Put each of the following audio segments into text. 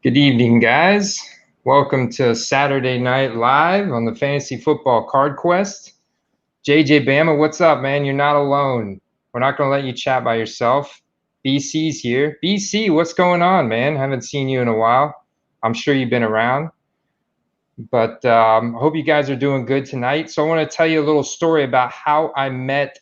Good evening, guys. Welcome to Saturday Night Live on the Fantasy Football Card Quest. JJ Bama, what's up, man? You're not alone. We're not going to let you chat by yourself. BC's here. BC, what's going on, man? Haven't seen you in a while. I'm sure you've been around. But I hope you guys are doing good tonight. So I want to tell you a little story about how I met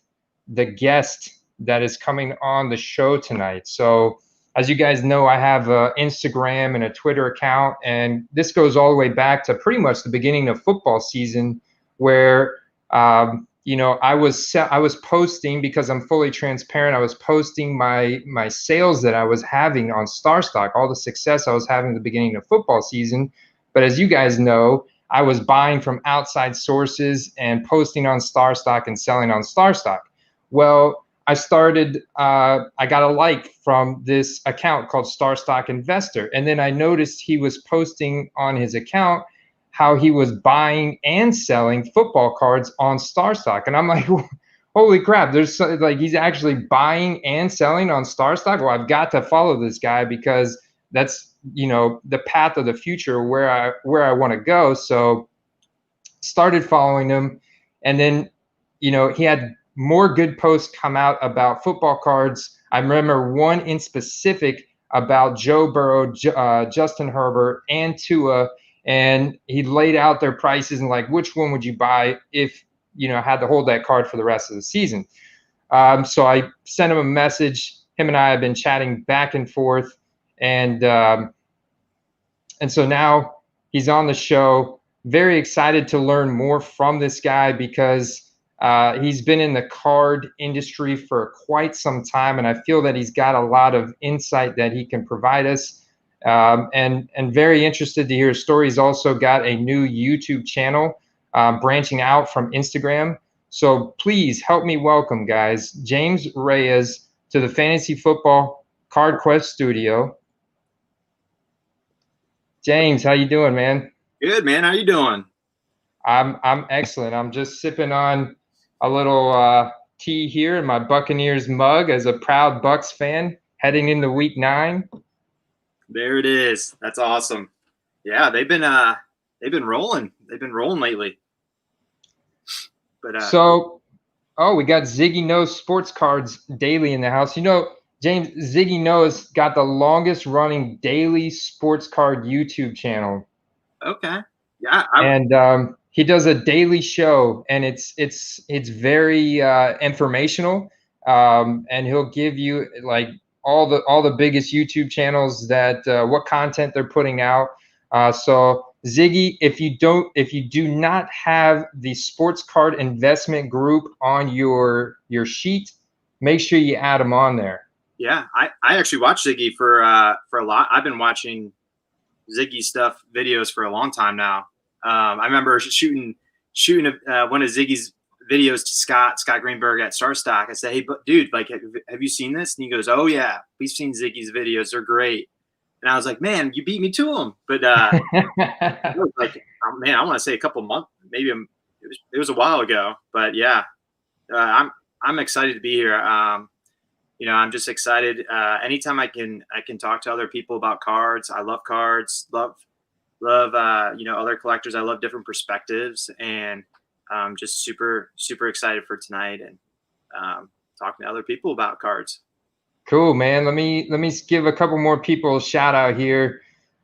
the guest that is coming on the show tonight. So as you guys know, I have an Instagram and a Twitter account, and this goes all the way back to pretty much the beginning of football season, where I was posting, because I'm fully transparent. I was posting my sales that I was having on StarStock, all the success I was having at the beginning of football season. But as you guys know, I was buying from outside sources and posting on StarStock and selling on StarStock. Well, I got a like from this account called StarStock Investor. And then I noticed he was posting on his account how he was buying and selling football cards on StarStock. And I'm like, holy crap, he's actually buying and selling on StarStock. Well, I've got to follow this guy because that's, the path of the future where I want to go. So started following him. And then, he had more good posts come out about football cards. I remember one in specific about Joe Burrow, Justin Herbert, and Tua, and he laid out their prices and like, which one would you buy if had to hold that card for the rest of the season. So I sent him a message. Him and I have been chatting back and forth, and so now he's on the show. Very excited to learn more from this guy because he's been in the card industry for quite some time, and I feel that he's got a lot of insight that he can provide us. And very interested to hear his story. He's also got a new YouTube channel branching out from Instagram. So please help me welcome, guys, James Reyes to the Fantasy Football Card Quest studio. James, how you doing, man? Good, man. How you doing? I'm excellent. I'm just sipping on a little tea here in my Buccaneers mug as a proud Bucs fan heading into Week 9. There it is. That's awesome. Yeah, they've been rolling. They've been rolling lately. But we got Ziggy Knows Sports Cards Daily in the house. James, Ziggy Knows got the longest running daily sports card YouTube channel. Okay. Yeah. And he does a daily show, and it's very informational. And he'll give you like all the biggest YouTube channels that what content they're putting out. So Ziggy, if you do not have the sports card investment group on your sheet, make sure you add them on there. Yeah, I actually watched Ziggy for a lot. I've been watching Ziggy stuff videos for a long time now. I remember shooting one of Ziggy's videos to Scott Greenberg at StarStock. I said, "Hey, dude, like, have you seen this?" And he goes, "Oh yeah, we've seen Ziggy's videos. They're great." And I was like, "Man, you beat me to him." But I was like, oh, man, I want to say a couple months, maybe it was a while ago. But yeah, I'm excited to be here. I'm just excited. Anytime I can talk to other people about cards. I love cards. Love other collectors. I love different perspectives, and I'm just super, super excited for tonight and talking to other people about cards. Cool, man. Let me give a couple more people a shout out here.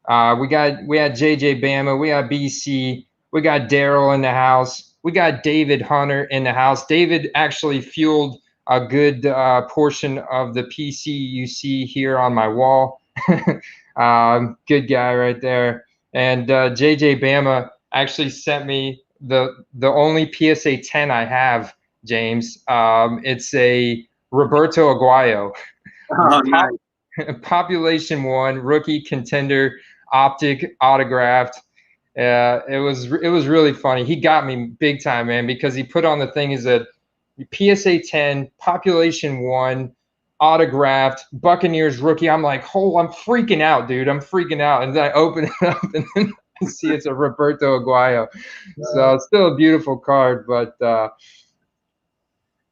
We had JJ Bama, we got BC, we got Daryl in the house, we got David Hunter in the house. David actually fueled a good portion of the PC you see here on my wall. Good guy right there. And JJ Bama actually sent me the only PSA 10 I have, James. It's a Roberto Aguayo. Oh, nice. Population 1 rookie contender optic autographed. It was really funny. He got me big time, man, because he put on the thing is a PSA 10 population 1 autographed Buccaneers rookie. I'm like, I'm freaking out, dude. I'm freaking out. And then I open it up and then I see it's a Roberto Aguayo. So it's still a beautiful card, but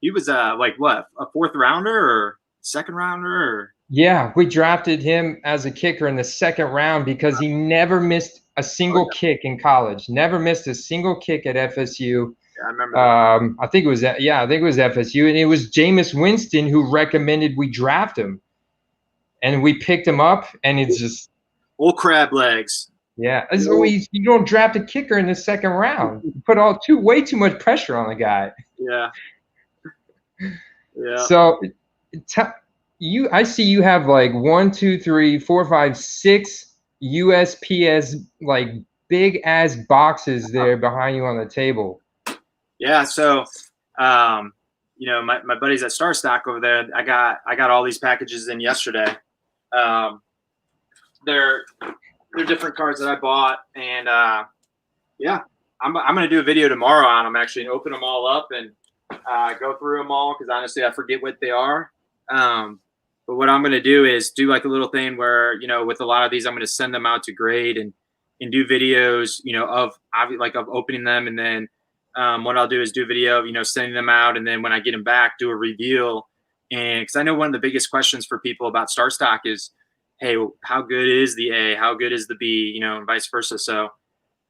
he was like what, a fourth rounder or second rounder? Or Yeah, we drafted him as a kicker in the second round because he never missed a single kick in college. Never missed a single kick at FSU. Yeah, I remember that. I think it was FSU, and it was Jameis Winston who recommended we draft him, and we picked him up, and it's just old crab legs. Yeah, as always, you don't draft a kicker in the second round. You put way too much pressure on the guy. Yeah. Yeah. So, I see you have like 1, 2, 3, 4, 5, 6 USPS like big ass boxes there behind you on the table. Yeah. So, you know, my buddies at StarStock over there, I got all these packages in yesterday. They're different cards that I bought, and yeah, I'm gonna do a video tomorrow on them, actually, and open them all up and go through them all, because honestly I forget what they are. But what I'm gonna do is do like a little thing where, you know, with a lot of these I'm gonna send them out to grade and do videos, you know, of opening them, and then what I'll do is do a video of, you know, sending them out, and then when I get them back, do a reveal. And because I know one of the biggest questions for people about StarStock is, hey, how good is the A? How good is the B? You know, and vice versa. So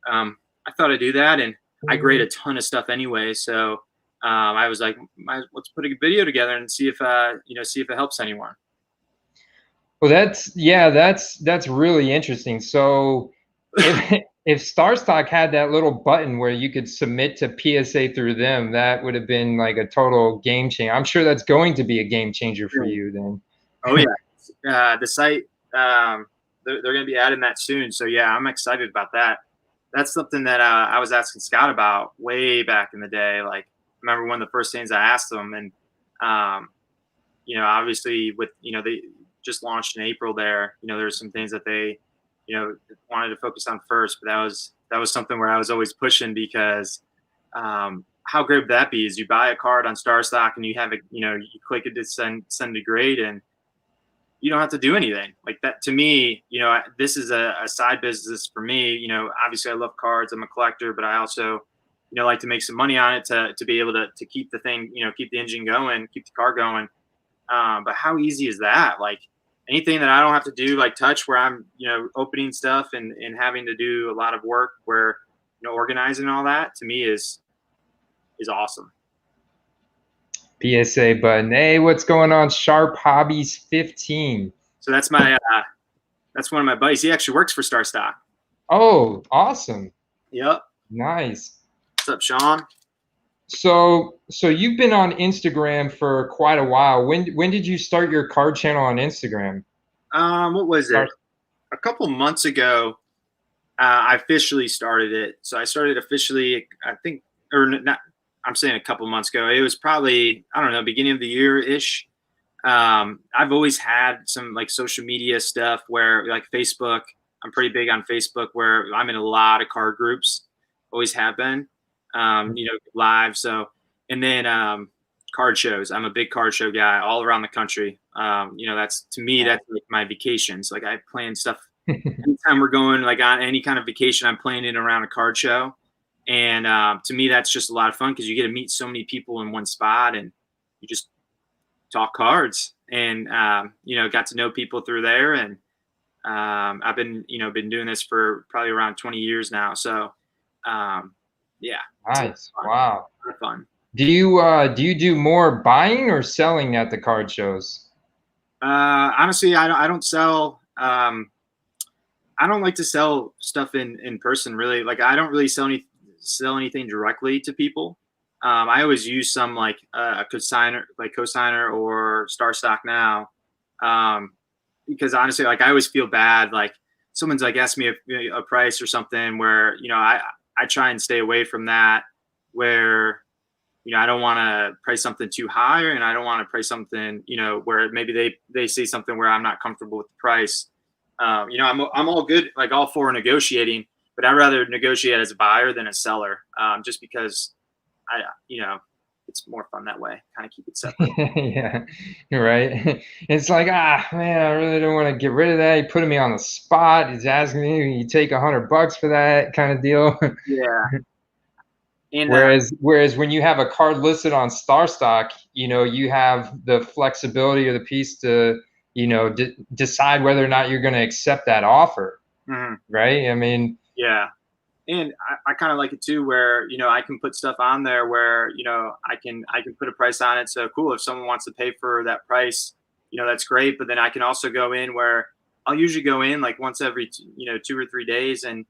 I thought I'd do that, and I grade a ton of stuff anyway. So I was like, let's put a video together and see if see if it helps anyone. Well, that's really interesting. So if StarStock had that little button where you could submit to PSA through them, that would have been like a total game changer. I'm sure that's going to be a game changer for you then. Oh yeah, the site. They're going to be adding that soon. So yeah, I'm excited about that. That's something that I was asking Scott about way back in the day. Like, I remember one of the first things I asked them, and you know, obviously with, you know, they just launched in April there, you know, there's some things that they, you know, wanted to focus on first, but that was something where I was always pushing, because how great would that be? Is you buy a card on StarStock and you have it, you know, you click it to send to grade, and you don't have to do anything like that. To me, you know, this is a side business for me. You know, obviously I love cards. I'm a collector, but I also, you know, like to make some money on it to be able to keep the thing, you know, keep the engine going, keep the car going. But how easy is that? Like, anything that I don't have to do, like touch, where I'm, you know, opening stuff and having to do a lot of work, where, you know, organizing all that, to me is awesome. PSA button. Hey, what's going on? Sharp Hobbies 15. So that's my that's one of my buddies. He actually works for StarStock. Oh, awesome. Yep. Nice. What's up, Sean? So you've been on Instagram for quite a while. When did you start your card channel on Instagram? What was it? A couple months ago, I officially started it. So I started officially, I think, or not. I'm saying a couple months ago. It was probably, I don't know, beginning of the year-ish. I've always had some like social media stuff where, like Facebook, I'm pretty big on Facebook, where I'm in a lot of card groups, always have been, you know, live. So, and then card shows. I'm a big card show guy all around the country. You know, that's, to me, that's like my vacations. Like, I plan stuff anytime we're going like on any kind of vacation, I'm planning around a card show. And to me, that's just a lot of fun, because you get to meet so many people in one spot, and you just talk cards, and you know, got to know people through there. And I've been doing this for probably around 20 years now. So yeah. Nice. Wow. A lot of fun. Do you do more buying or selling at the card shows? Honestly, I don't sell. I don't like to sell stuff in person, really. Like, I don't really sell anything directly to people. I always use some like a cosigner or StarStock now, because honestly, like, I always feel bad. Like, someone's like asked me a price or something, where, you know, I try and stay away from that, where, you know, I don't want to price something too high, and I don't want to price something, you know, where maybe they say something where I'm not comfortable with the price. You know, I'm all good, like all for negotiating, but I'd rather negotiate as a buyer than a seller, just because you know, it's more fun that way. Kind of keep it separate. Yeah, you're right. It's like, man, I really don't want to get rid of that. He put me on the spot. He's asking me, you take $100 for that kind of deal. Yeah. And whereas when you have a card listed on StarStock, you know, you have the flexibility of the piece to decide whether or not you're going to accept that offer. Mm-hmm. Right. I mean, yeah. And I kind of like it too, where, I can put stuff on there where, I can put a price on it. So cool. If someone wants to pay for that price, that's great. But then I can also go in where I'll usually go in like once every, 2 or 3 days and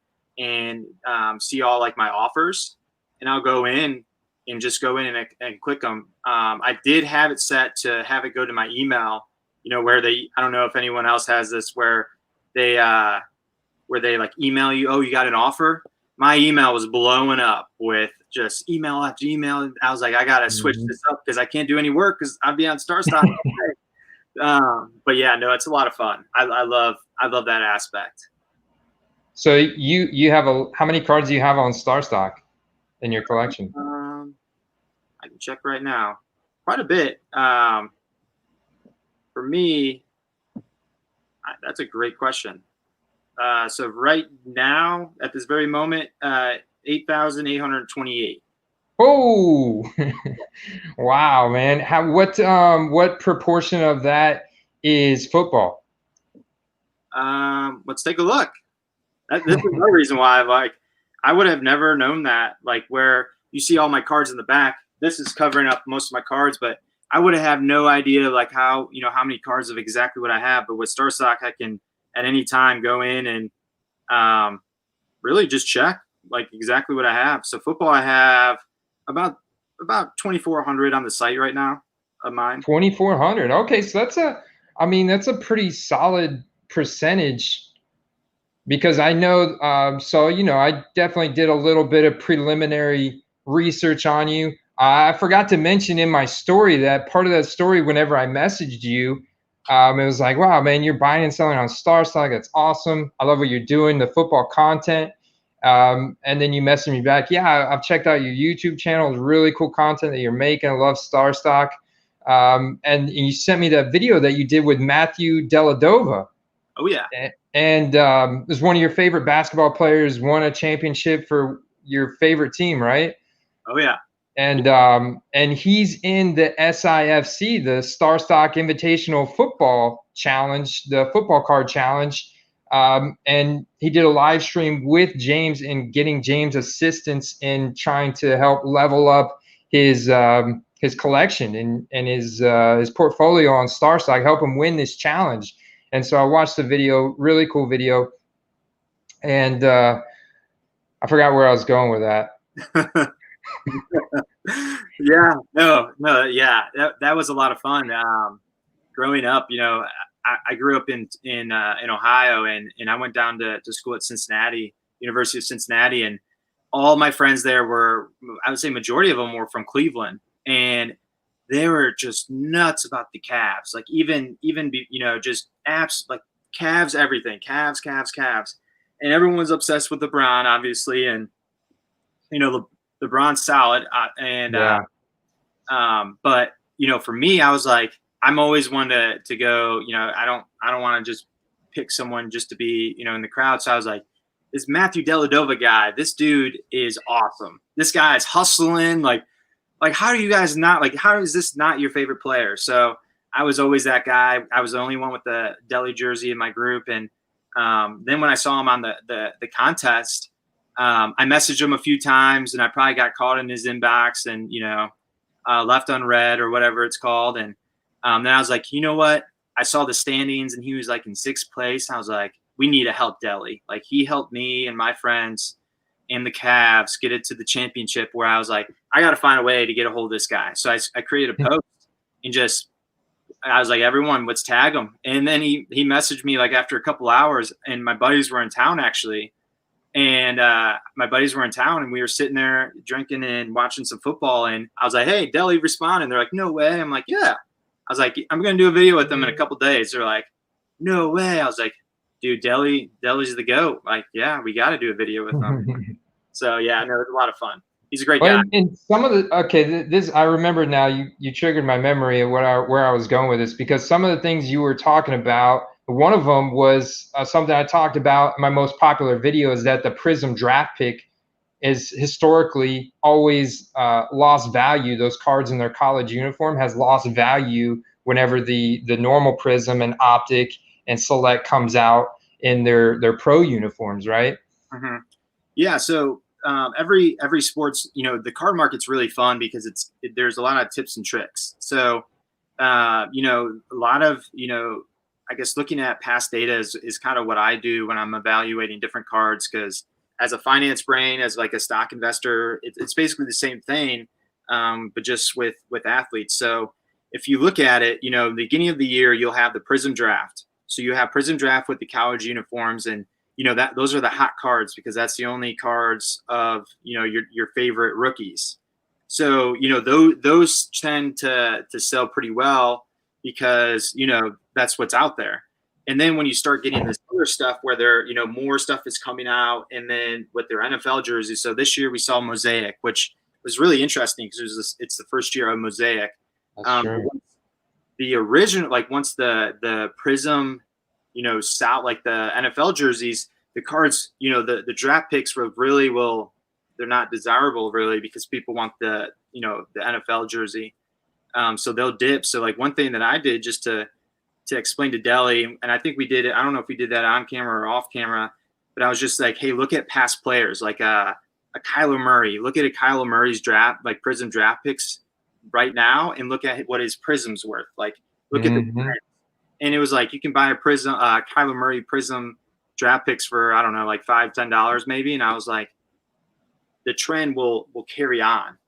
see all like my offers, and I'll go in and just go in and click them. I did have it set to have it go to my email, where I don't know if anyone else has this, where they like email you, oh, you got an offer. My email was blowing up with just email after email. I was like, I got to switch this up because I can't do any work because I'll be on StarStock all day. But yeah, no, it's a lot of fun. I love that aspect. So you have how many cards do you have on StarStock in your collection? I can check right now. Quite a bit. For me, that's a great question. So right now, at this very moment, 8,828. Oh, wow, man! What proportion of that is football? Let's take a look. This is no reason why I would have never known that. Like where you see all my cards in the back, this is covering up most of my cards, but I would have no idea like how many cards of exactly what I have. But with StarStock, I can at any time go in and really just check like exactly what I have. So football, I have about 2,400 on the site right now of mine. 2,400. Okay, so that's a pretty solid percentage, because I know. I definitely did a little bit of preliminary research on you. I forgot to mention in my story that part of that story, whenever I messaged you, it was like, wow, man, you're buying and selling on StarStock. That's awesome. I love what you're doing, the football content. And then you messaged me back. Yeah, I've checked out your YouTube channel. It's really cool content that you're making. I love StarStock. And you sent me that video that you did with Matthew Dellavedova. Oh, yeah. And it was one of your favorite basketball players, won a championship for your favorite team, right? Oh, yeah. And he's in the SIFC, the StarStock Invitational Football Challenge, the football card challenge. And he did a live stream with James and getting James assistance in trying to help level up his collection and his portfolio on StarStock, help him win this challenge. And so I watched the video, really cool video. And I forgot where I was going with that. Yeah, no, yeah, that was a lot of fun. Growing up, I grew up in Ohio, and I went down to school at Cincinnati, University of Cincinnati, and all my friends there were, I would say, majority of them were from Cleveland, and they were just nuts about the Cavs. Like even just apps like Cavs, everything, Cavs, and everyone's obsessed with LeBron, obviously, and LeBron's solid, but for me, I was like, I'm always one to go. I don't want to just pick someone just to be in the crowd. So I was like, this Matthew Dellavedova guy, this dude is awesome. This guy is hustling. Like how do you guys not like? How is this not your favorite player? So I was always that guy. I was the only one with the Delly jersey in my group, and then when I saw him on the contest. I messaged him a few times, and I probably got caught in his inbox and, left unread or whatever it's called. And then I was like, you know what? I saw the standings, and he was like in 6th place. I was like, we need to help Delly. Like he helped me and my friends and the Cavs get it to the championship, where I was like, I got to find a way to get a hold of this guy. So I created a post and I was like, everyone, let's tag him. And then he messaged me like after a couple hours, and my buddies were in town actually. And my buddies were in town, and we were sitting there drinking and watching some football. And I was like, hey, Delly, respond. And they're like, no way. I'm like, yeah. I was like, I'm going to do a video with them in a couple days. They're like, no way. I was like, dude, Delly's the GOAT. Like, yeah, we got to do a video with them. So, yeah, no, it was a lot of fun. He's a great guy. And some of this I remember now. You triggered my memory of where I was going with this, because some of the things you were talking about, one of them was something I talked about in my most popular video, is that the Prism draft pick is historically always lost value. Those cards in their college uniform has lost value whenever the normal Prism and Optic and Select comes out in their pro uniforms, right? Mm-hmm. Yeah. So every sports, the card market's really fun because there's a lot of tips and tricks. So a lot of I guess looking at past data is kind of what I do when I'm evaluating different cards, because as a finance brain, as like a stock investor, it's basically the same thing, but just with athletes. So if you look at it, the beginning of the year, you'll have the Prism draft. So you have Prism draft with the college uniforms, and that those are the hot cards because that's the only cards of your favorite rookies. So those tend to sell pretty well because that's what's out there. And then when you start getting this other stuff where more stuff is coming out, and then with their NFL jerseys. So this year we saw Mosaic, which was really interesting because it's the first year of Mosaic. That's true. The original, like once the Prism, south, like the NFL jerseys, the cards, the draft picks were really they're not desirable really because people want the NFL jersey. So they'll dip. So like one thing that I did just to explain to Deli, and I think we did it, I don't know if we did that on camera or off camera, but I was just like, hey, look at past players, like a Kyler Murray. Look at a Kyler Murray's draft, like Prism draft picks right now, and look at what his Prism's worth. Like look at the, and it was like you can buy a Prism, Kyler Murray Prism draft picks for, I don't know, like $5-10 maybe. And I was like, the trend will carry on.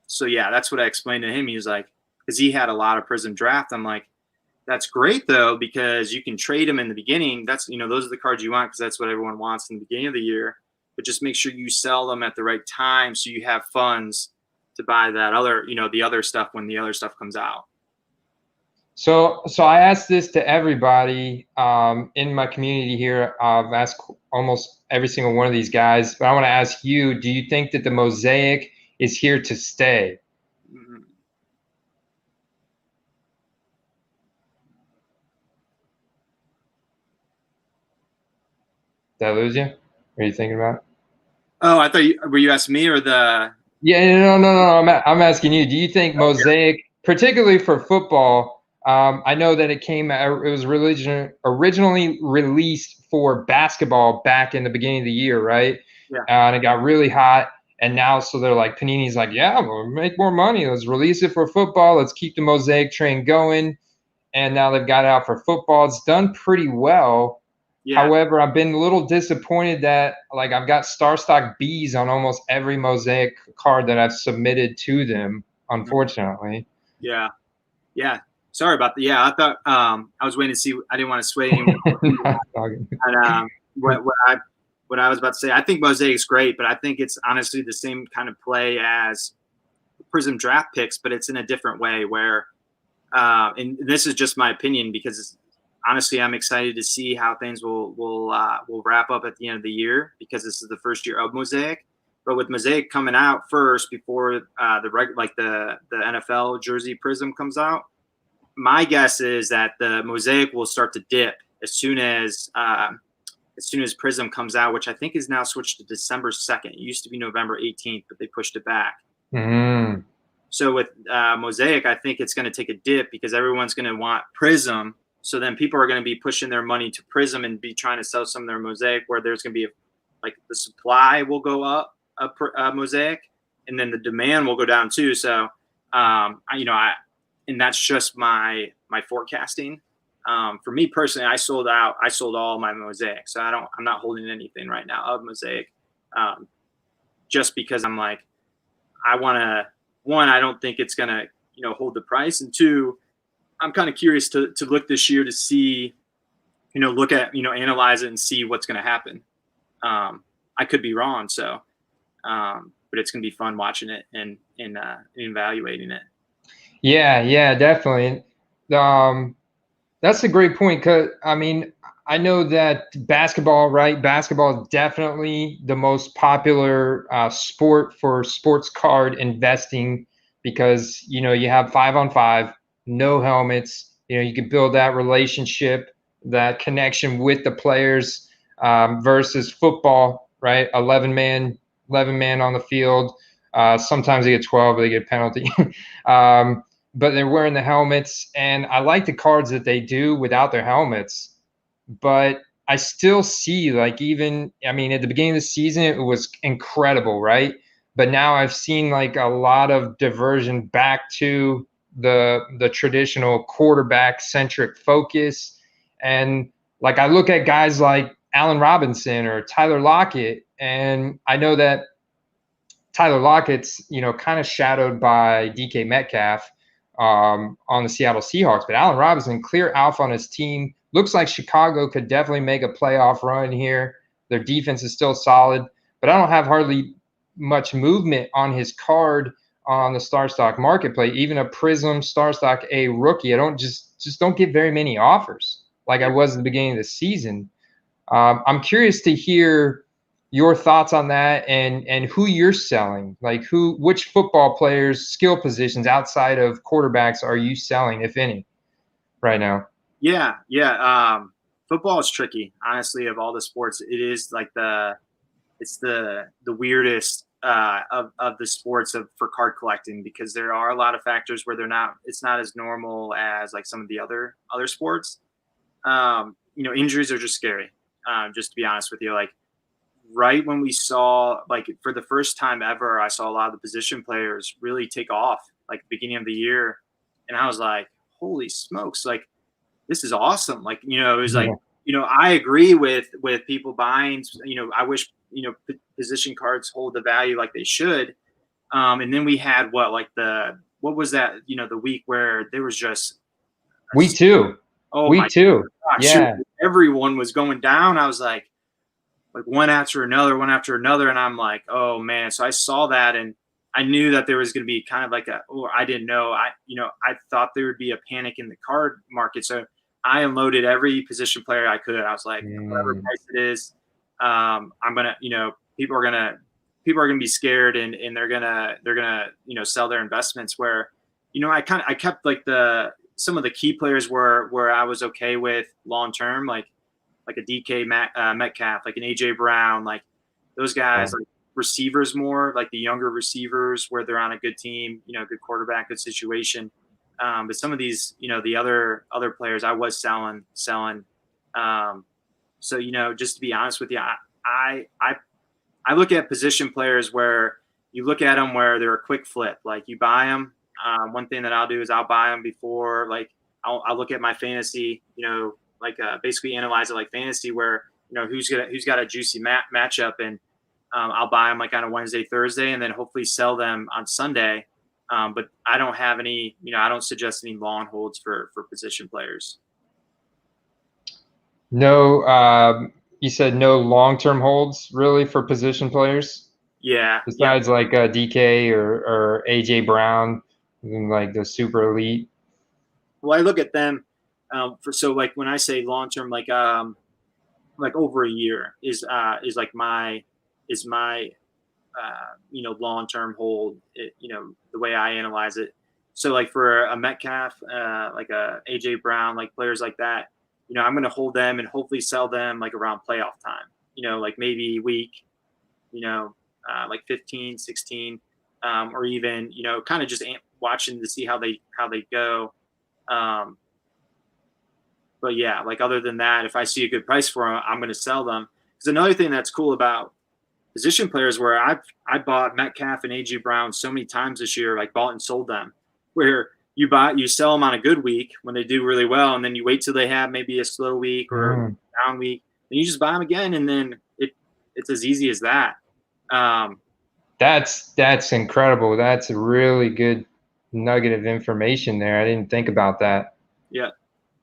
So yeah, that's what I explained to him. He was like, because he had a lot of Prism draft. I'm like, that's great though, because you can trade them in the beginning. That's, those are the cards you want because that's what everyone wants in the beginning of the year. But just make sure you sell them at the right time so you have funds to buy that other, the other stuff when the other stuff comes out. So I asked this to everybody in my community here. I've asked almost every single one of these guys, but I want to ask you, do you think that the Mosaic is here to stay? Mm-hmm. Did I lose you? What are you thinking about? Oh, I thought were you asking me or the? Yeah, no. I'm asking you. Do you think Mosaic, particularly for football? I know that it was originally released for basketball back in the beginning of the year, right? Yeah. And it got really hot. And now, so they're like, Panini's like, yeah, we'll make more money. Let's release it for football. Let's keep the Mosaic train going. And now they've got it out for football. It's done pretty well. Yeah. However, I've been a little disappointed that like I've got StarStock Bs on almost every Mosaic card that I've submitted to them, unfortunately. Yeah. Sorry about that. Yeah, I thought I was waiting to see. I didn't want to sway anyone. And what I was about to say, I think Mosaic is great, but I think it's honestly the same kind of play as Prism draft picks, but it's in a different way. Where, and this is just my opinion because honestly, I'm excited to see how things will wrap up at the end of the year because this is the first year of Mosaic. But with Mosaic coming out first before the NFL jersey Prism comes out, my guess is that the Mosaic will start to dip as soon as Prism comes out, which I think is now switched to December 2nd. It used to be November 18th, but they pushed it back. Mm. So with Mosaic, I think it's going to take a dip because everyone's going to want Prism. So then people are going to be pushing their money to Prism and be trying to sell some of their Mosaic, where there's going to be the supply will go up Mosaic, and then the demand will go down too. So and that's just my forecasting. For me personally, I sold all my Mosaic, so I'm not holding anything right now of Mosaic, just because I'm like, I don't think it's gonna hold the price, and two, I'm kind of curious to look this year to see, look at analyze it and see what's gonna happen. I could be wrong, so but it's gonna be fun watching it and evaluating it. Yeah, definitely. That's a great point. Cause I mean, I know that basketball, right? Basketball is definitely the most popular sport for sports card investing because you have 5-on-5, no helmets. You can build that relationship, that connection with the players versus football, right? 11 man on the field. Sometimes they get 12, but they get a penalty. but they're wearing the helmets. And I like the cards that they do without their helmets. But I still see, like, even, I mean, at the beginning of the season, it was incredible, right? But now I've seen like a lot of diversion back to the traditional quarterback centric focus. And like, I look at guys like Allen Robinson or Tyler Lockett, and I know that Tyler Lockett's, kind of shadowed by DK Metcalf on the Seattle Seahawks, but Allen Robinson, clear alpha on his team. Looks like Chicago could definitely make a playoff run here. Their defense is still solid, but I don't have hardly much movement on his card on the StarStock marketplace. Even a Prism StarStock A rookie, I don't just don't get very many offers like I was at the beginning of the season. I'm curious to hear your thoughts on that and who you're selling. Like which football players, skill positions outside of quarterbacks are you selling, if any, right now? Yeah. Football is tricky, honestly. Of all the sports, it is like it's the weirdest of the sports for card collecting, because there are a lot of factors where it's not as normal as like some of the other sports. Injuries are just scary. Just to be honest with you, like right when we saw, like, for the first time ever, I saw a lot of the position players really take off, like beginning of the year, and I was like, holy smokes, like this is awesome. Like, it was like, I agree with people buying, I wish, position cards hold the value like they should. And then we had what was that, the week where there was just week 2. Oh, week 2. Gosh, yeah. Everyone was going down. I was like one after another. And I'm like, oh man. So I saw that, and I knew that there was going to be kind of like I didn't know. I thought there would be a panic in the card market. So I unloaded every position player I could. I was like, whatever price it is, I'm going to, people are going to be scared, and they're going to, sell their investments, where, I kept like some of the key players where I was okay with long term, like a DK Metcalf, like an AJ Brown, like those guys, like receivers more, like the younger receivers where they're on a good team, good quarterback, good situation. But some of these, the other players I was selling. So, just to be honest with you, I look at position players where you look at them where they're a quick flip, like you buy them. One thing that I'll do is I'll buy them before, like I'll look at my fantasy, basically analyze it like fantasy, where, who's got a juicy matchup, and I'll buy them like on a Wednesday, Thursday, and then hopefully sell them on Sunday. But I don't have any, I don't suggest any long holds for position players. No, you said no long-term holds really for position players? Yeah. Besides like DK or AJ Brown, like the super elite. Well, I look at them so like when I say long-term, like over a year is like my long-term hold, the way I analyze it. So like for a Metcalf, like a AJ Brown, like players like that, I'm going to hold them and hopefully sell them like around playoff time, like maybe week, like 15, 16, or even, kind of just watching to see how they go. But yeah, like other than that, if I see a good price for them, I'm going to sell them. Because another thing that's cool about position players, where I bought Metcalf and AJ Brown so many times this year, like bought and sold them, where you sell them on a good week when they do really well, and then you wait till they have maybe a slow week or a down week, and you just buy them again, and then it's as easy as that. That's incredible. That's a really good nugget of information there. I didn't think about that. Yeah.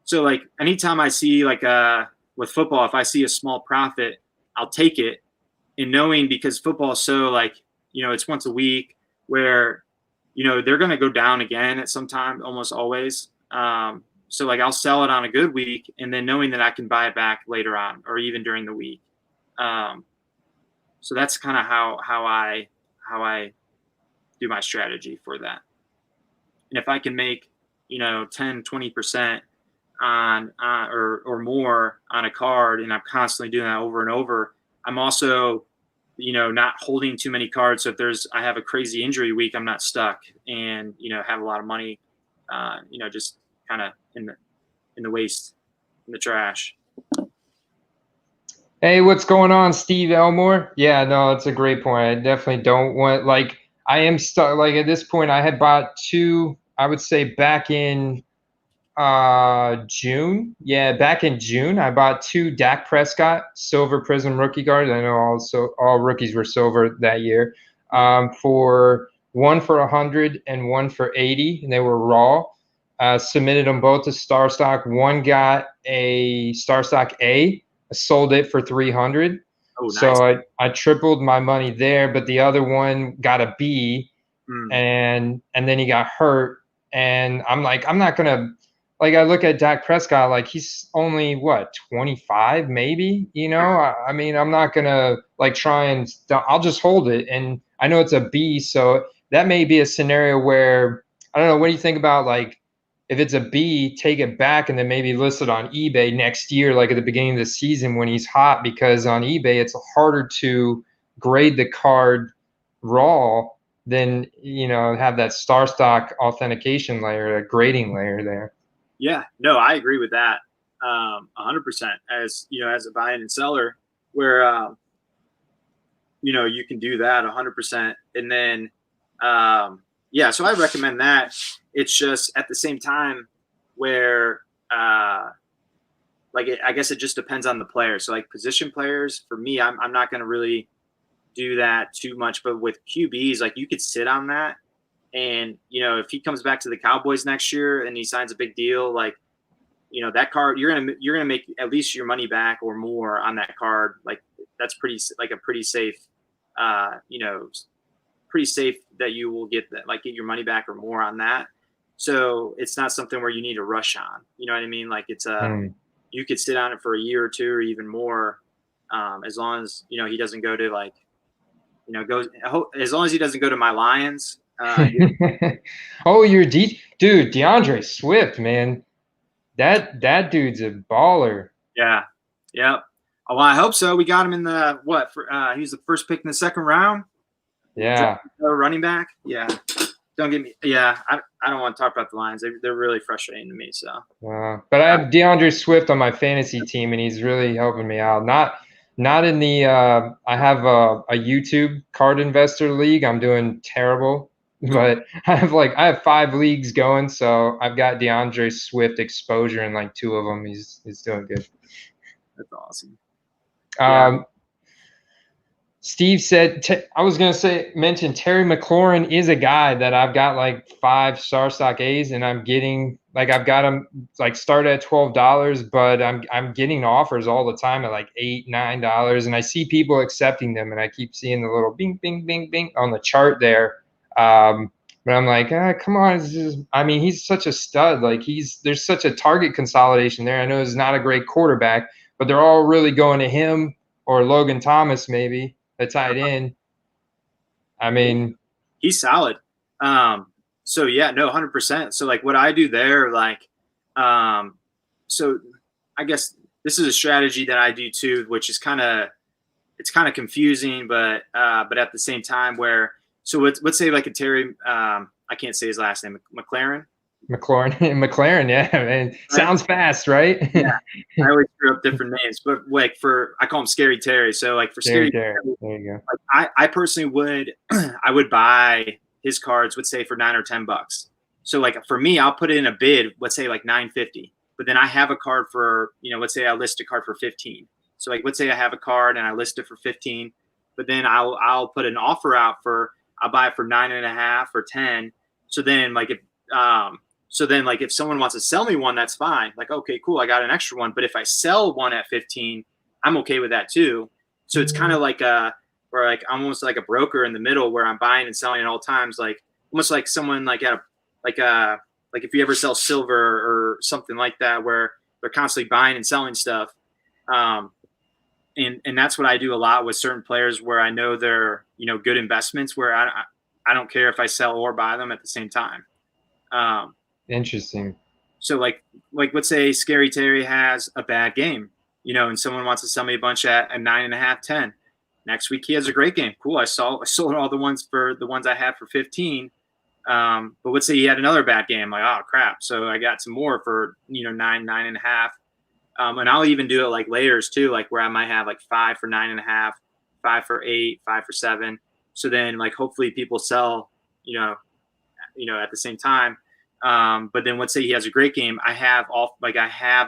So like anytime I see like with football, if I see a small profit, I'll take it. And knowing, because football is so like, it's once a week, where, they're going to go down again at some time, almost always. So like I'll sell it on a good week, and then knowing that I can buy it back later on, or even during the week. So that's kind of how I do my strategy for that. And if I can make, 10, 20% on or more on a card, and I'm constantly doing that over and over, I'm also, not holding too many cards. So if I have a crazy injury week, I'm not stuck and, have a lot of money just kind of in the waste, in the trash. Hey, what's going on, Steve Elmore? Yeah, no, it's a great point. I definitely don't want, like, I am stuck. Like, at this point, I had bought two, I would say back in June. Yeah, back in June, I bought two Dak Prescott Silver Prism rookie cards. I know all rookies were silver that year. For one for 100 and one for 80, and they were raw. Submitted them both to StarStock. One got a StarStock A. I sold it for 300. Oh, nice. So I tripled my money there, but the other one got a B, and then he got hurt. And I'm like, I'm not gonna, like, I look at Dak Prescott, like, he's only what, 25 maybe, I mean, I'm not gonna like try and I'll just hold it. And I know it's a B, so that may be a scenario where, I don't know, what do you think about, like, if it's a B, take it back and then maybe list it on eBay next year, like at the beginning of the season when he's hot, because on eBay it's harder to grade the card raw than, have that StarStock authentication layer, a grading layer there. Yeah, no, I agree with that 100%. As as a buyer and seller, where you can do that 100%, and then so I recommend that. It's just at the same time where I guess it just depends on the player. So like position players, for me, I'm not going to really do that too much. But with QBs, like, you could sit on that. And, if he comes back to the Cowboys next year and he signs a big deal, like, that card, you're going to make at least your money back or more on that card. Like, that's pretty safe, pretty safe that you will get your money back or more on that. So it's not something where you need to rush on, you know what I mean? Like, it's you could sit on it for a year or two or even more. As long as, he doesn't go to as long as he doesn't go to my Lions. Oh, you're dude, DeAndre Swift, man. That dude's a baller. Yeah. Oh, well, I hope so. We got him in the he was the first pick in the second round. Yeah. Running back. Yeah. Don't get me. Yeah. I don't want to talk about the Lions. They're really frustrating to me. So. But I have DeAndre Swift on my fantasy team, and he's really helping me out. Not in the. I have a YouTube card investor league. I'm doing terrible. But I have 5 leagues going, so I've got DeAndre Swift exposure in like 2 of them. He's doing good. That's awesome. Steve said, I was going to mention Terry McLaurin is a guy that I've got like 5 StarStock A's, and I'm getting, like, I've got him like start at $12, but I'm getting offers all the time at like $8, $9, and I see people accepting them, and I keep seeing the little bing, bing, bing, bing on the chart there. But I'm like, come on. He's such a stud. Like, there's such a target consolidation there. I know he's not a great quarterback, but they're all really going to him or Logan Thomas, maybe, the tight end. I mean, he's solid. So yeah, no, 100%. So like what I do there, like, so I guess this is a strategy that I do too, which is it's kind of confusing, but at the same time so let's say like a Terry, I can't say his last name, McLaurin, yeah, man. Sounds fast, right? Yeah, I always screw up different names, but like I call him Scary Terry. So like for Scary Terry, there you go. Like I personally would, I would buy his cards, would say for $9 or $10. So like for me, I'll put it in a bid, let's say like $9.50, but then I have a card for, let's say I list a card for 15. So like, let's say I have a card and I list it for 15, but then I'll put an offer out I'll buy it for 9.5 or 10. So then like if someone wants to sell me one, that's fine. Like, okay, cool, I got an extra one. But if I sell one at 15, I'm okay with that too. So it's kind of like I'm almost like a broker in the middle where I'm buying and selling at all times, like almost like someone like if you ever sell silver or something like that, where they're constantly buying and selling stuff. And that's what I do a lot with certain players where I know they're, good investments, where I don't care if I sell or buy them at the same time. Interesting. So like let's say Scary Terry has a bad game, and someone wants to sell me a bunch at a 9.5, 10. Next week he has a great game. Cool. I sold all the ones I had for 15. But let's say he had another bad game, like, oh crap. So I got some more for 9.5. And I'll even do it like layers too, like where I might have like 5 for 9.5, 5 for 8, 5 for 7. So then like hopefully people sell, at the same time. But then let's say he has a great game. I have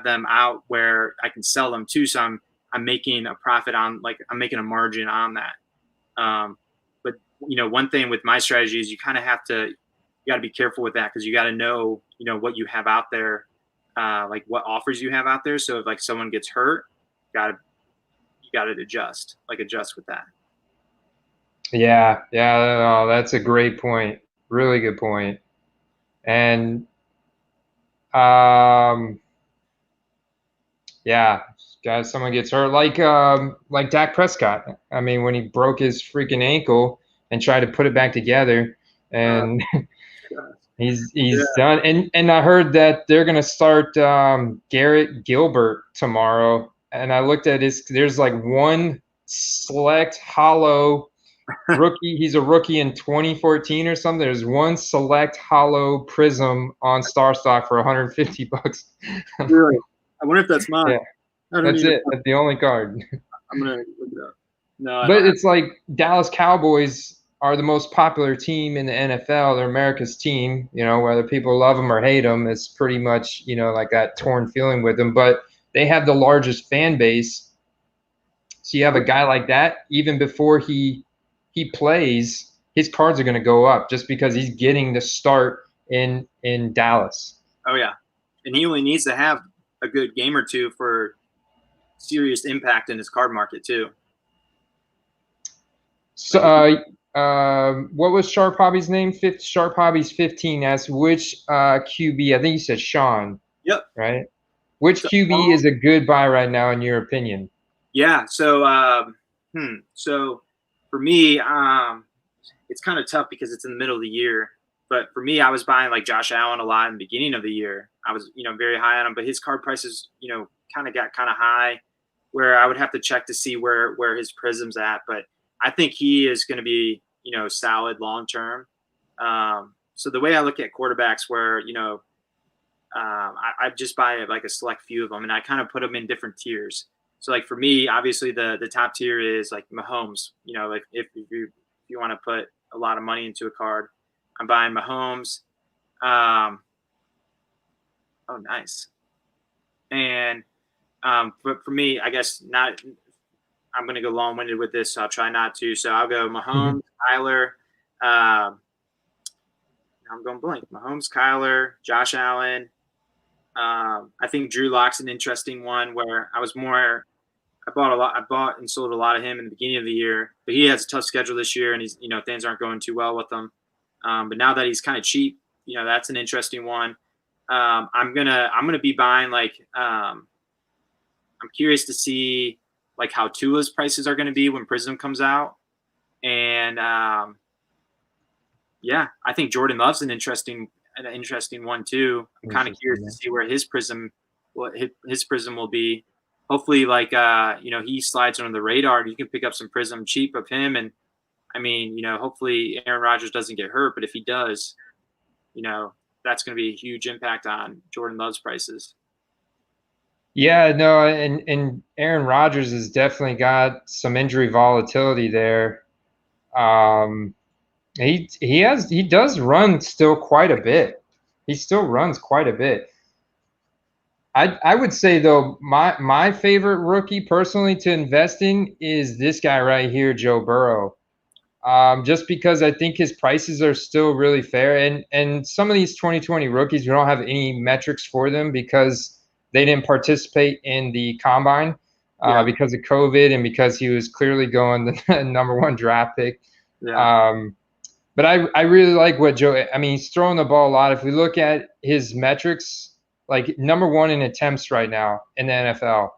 them out where I can sell them too. So I'm making a profit on, like, I'm making a margin on that. But one thing with my strategy is you kind of you got to be careful with that, because you got to know, what you have out there, like what offers you have out there. So if like someone gets hurt, you got to adjust with that. Yeah. Oh, that's a great point. Really good point. And yeah, guys, someone gets hurt, like Dak Prescott. I mean, when he broke his freaking ankle and tried to put it back together, and he's done. And I heard that they're gonna start Garrett Gilbert tomorrow. And I looked at there's like one select hollow rookie. He's a rookie in 2014 or something. There's one select hollow prism on StarStock for $150. Really? I wonder if that's mine. Yeah, that's it. That's the only card. I'm gonna look it up. No, but it's like Dallas Cowboys are the most popular team in the NFL. They're America's team. Whether people love them or hate them, it's pretty much like that torn feeling with them. But they have the largest fan base. So you have a guy like that, even before he plays, his cards are going to go up just because he's getting the start in Dallas. Oh yeah, and he only needs to have a good game or two for serious impact in his card market too. So, what was Sharp Hobby's name? Sharp Hobby's 15 asks which QB. I think you said Sean. Yep. Right. Which QB is a good buy right now, in your opinion? Yeah. So, so for me, it's kind of tough because it's in the middle of the year. But for me, I was buying like Josh Allen a lot in the beginning of the year. I was, very high on him, but his card prices, kind of got kind of high, where I would have to check to see where his prism's at. But I think he is going to be, solid long term. So the way I look at quarterbacks, where I just buy like a select few of them, and I kind of put them in different tiers. So like for me, obviously the top tier is like Mahomes. Like if you want to put a lot of money into a card, I'm buying Mahomes. Oh, nice. And but for me, I guess not. I'm going to go long-winded with this, so I'll try not to. So I'll go Mahomes, Kyler. I'm going blank. Mahomes, Kyler, Josh Allen. I think Drew Lock's an interesting one, where I bought and sold a lot of him in the beginning of the year, but he has a tough schedule this year, and he's, things aren't going too well with him. But now that he's kind of cheap, that's an interesting one. I'm gonna be buying I'm curious to see like how Tua's prices are going to be when Prism comes out, and yeah, I think Jordan Love's an interesting one too. I'm kind of curious to see where his prism will be. Hopefully, he slides under the radar, and you can pick up some prism cheap of him. And I mean, hopefully Aaron Rodgers doesn't get hurt, but if he does, that's going to be a huge impact on Jordan Love's prices. Yeah, no, and Aaron Rodgers has definitely got some injury volatility there. He does run still quite a bit. He still runs quite a bit. I would say though, my favorite rookie personally to invest in is this guy right here, Joe Burrow. Just because I think his prices are still really fair, and some of these 2020 rookies, we don't have any metrics for them because they didn't participate in the combine because of COVID and because he was clearly going the number one draft pick. Yeah. But I really like what Joe. I mean, he's throwing the ball a lot. If we look at his metrics, like number one in attempts right now in the NFL,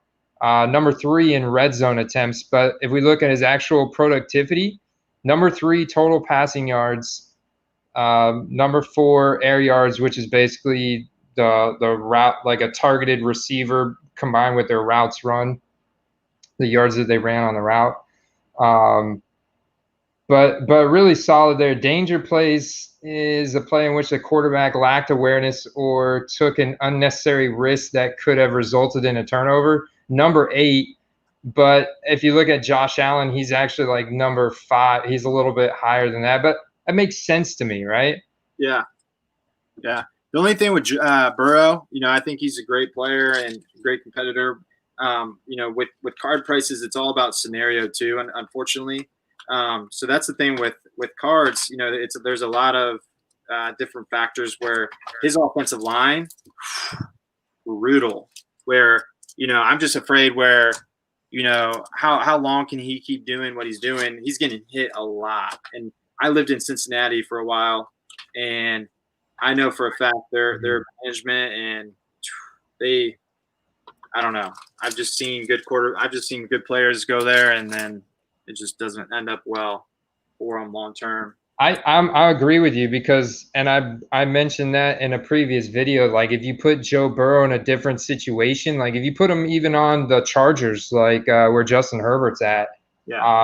number 3 in red zone attempts. But if we look at his actual productivity, number 3 total passing yards, number 4 air yards, which is basically the route, like a targeted receiver combined with their routes run, the yards that they ran on the route. But really solid there. Danger plays is a play in which the quarterback lacked awareness or took an unnecessary risk that could have resulted in a turnover. Number 8. But if you look at Josh Allen, he's actually like number 5. He's a little bit higher than that, but that makes sense to me, right? Yeah. Yeah. The only thing with Burrow, I think he's a great player and a great competitor. With card prices, it's all about scenario too, and unfortunately. So that's the thing with cards. There's a lot of different factors where his offensive line, brutal. Where I'm just afraid where how long can he keep doing what he's doing? He's getting hit a lot, and I lived in Cincinnati for a while, and I know for a fact their management and I don't know. I've just seen good players go there, and then it just doesn't end up well for them long term. I agree with you because, and I mentioned that in a previous video, like if you put Joe Burrow in a different situation, like if you put him even on the Chargers, like where Justin Herbert's at,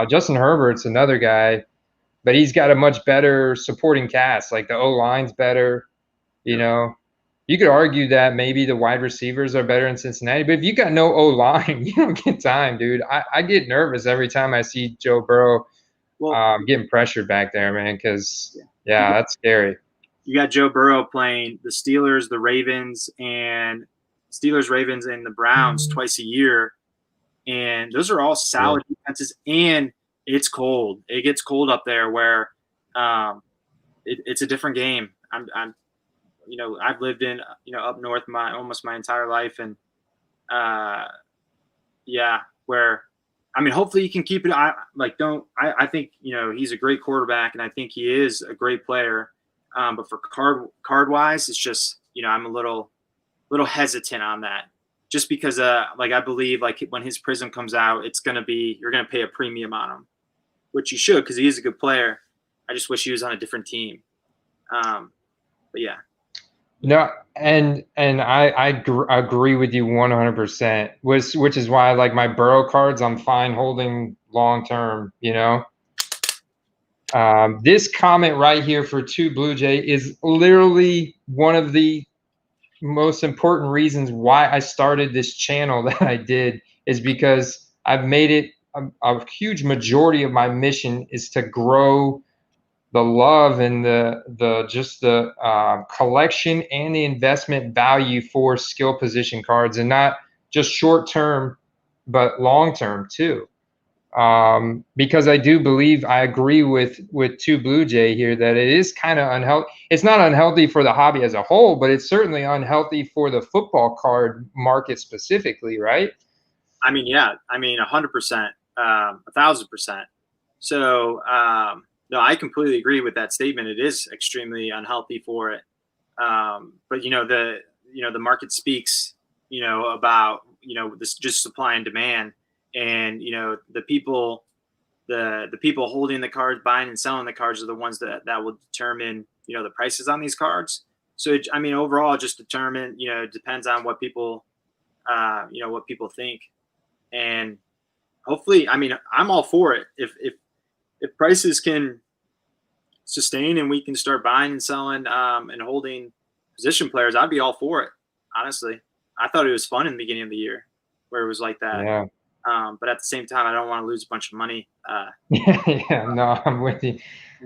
Justin Herbert's another guy, but he's got a much better supporting cast. Like the O-line's better, you know. You could argue that maybe the wide receivers are better in Cincinnati, but if you got no O-line, you don't get time, dude. I get nervous every time I see Joe Burrow getting pressured back there, man, because, that's scary. You got Joe Burrow playing the Steelers, the Ravens, and the Browns twice a year, and those are all solid defenses, and it's cold. It gets cold up there where it's a different game. I've lived in up north almost my entire life, and where hopefully he can keep it. I think he's a great quarterback, and I think he is a great player. But for card wise, it's just I'm a little hesitant on that, just because I believe when his Prism comes out, you're gonna pay a premium on him, which you should because he is a good player. I just wish he was on a different team. But yeah. No, and I agree with you 100%, which is why like my Burrow cards I'm fine holding long term, This comment right here for 2 Blue Jay is literally one of the most important reasons why I started this channel that I did, is because I've made it a huge majority of my mission is to grow the love and the collection and the investment value for skill position cards, and not just short term, but long term too. Because I do believe I agree with 2 Blue Jay here that it is kind of unhealthy. It's not unhealthy for the hobby as a whole, but it's certainly unhealthy for the football card market specifically, right? 100%, 1,000%. So, no, I completely agree with that statement. It is extremely unhealthy for it. But the market speaks, about, this just supply and demand, and, the people holding the cards, buying and selling the cards are the ones that will determine, the prices on these cards. So, overall, just depends on what people, what people think. And hopefully, I'm all for it. If prices can sustain and we can start buying and selling and holding position players, I'd be all for it. Honestly, I thought it was fun in the beginning of the year where it was like that. Yeah. But at the same time, I don't want to lose a bunch of money. No, I'm with you.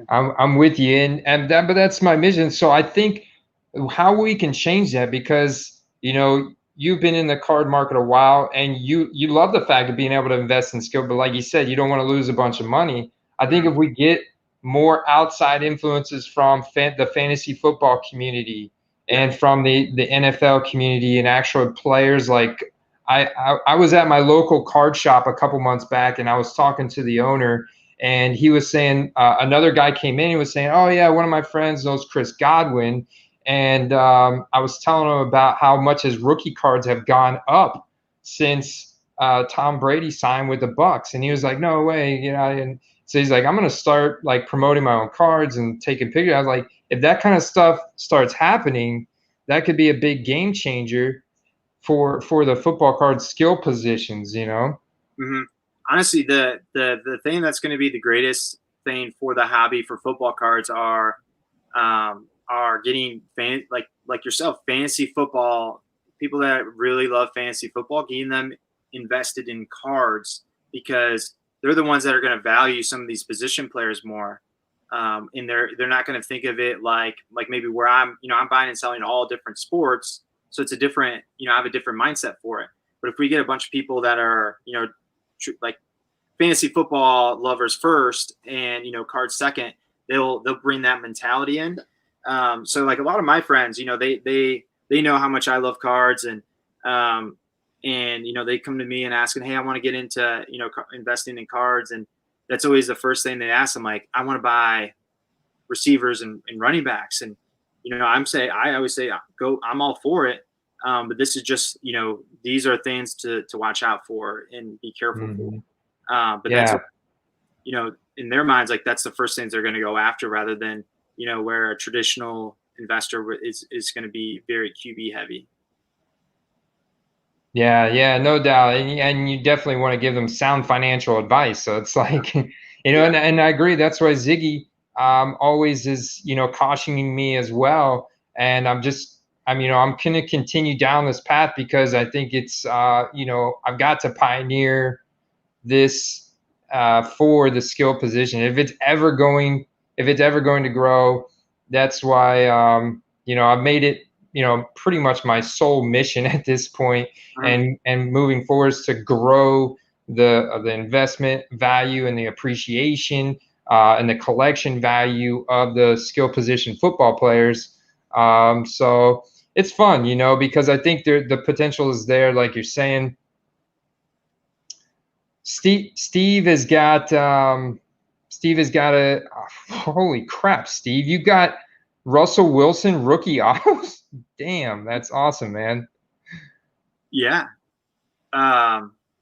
I'm with you, but that's my mission. So I think how we can change that, because you've been in the card market a while, and you love the fact of being able to invest in skill, but like you said, you don't want to lose a bunch of money. I think if we get more outside influences from the fantasy football community and from the NFL community and actual players, like I was at my local card shop a couple months back, and I was talking to the owner, and he was saying another guy came in. He was saying, "Oh yeah, one of my friends knows Chris Godwin," and I was telling him about how much his rookie cards have gone up since Tom Brady signed with the Bucs, and he was like, "No way," And so he's like, "I'm gonna start like promoting my own cards and taking pictures." I was like, if that kind of stuff starts happening, that could be a big game changer for the football card skill positions, Mm-hmm. Honestly, the thing that's going to be the greatest thing for the hobby for football cards are getting like yourself, fantasy football, people that really love fantasy football, getting them invested in cards because they're the ones that are going to value some of these position players more. And they're not going to think of it like maybe where I'm buying and selling all different sports. So it's a different, I have a different mindset for it. But if we get a bunch of people that are, like fantasy football lovers first and, cards second, they'll bring that mentality in. So like a lot of my friends, they know how much I love cards and they come to me and asking, hey, I want to get into, investing in cards. And that's always the first thing they ask. I'm like, I want to buy receivers and running backs. And, I always say, go, I'm all for it. But this is just, these are things to watch out for and be careful for. But that's, in their minds, like that's the first things they're going to go after rather than, where a traditional investor is going to be very QB heavy. Yeah, no doubt. And you definitely want to give them sound financial advice. So it's like, and I agree. That's why Ziggy always is, cautioning me as well. And I'm going to continue down this path because I think it's, I've got to pioneer this for the skill position. If it's ever going to grow, that's why, I've made it, pretty much my sole mission at this point, and moving forward is to grow the investment value and the appreciation and the collection value of the skill position football players. So it's fun, because I think the potential is there, like you're saying. Steve has got a holy crap, Steve, you got Russell Wilson rookie autos. Damn, that's awesome, man. Yeah.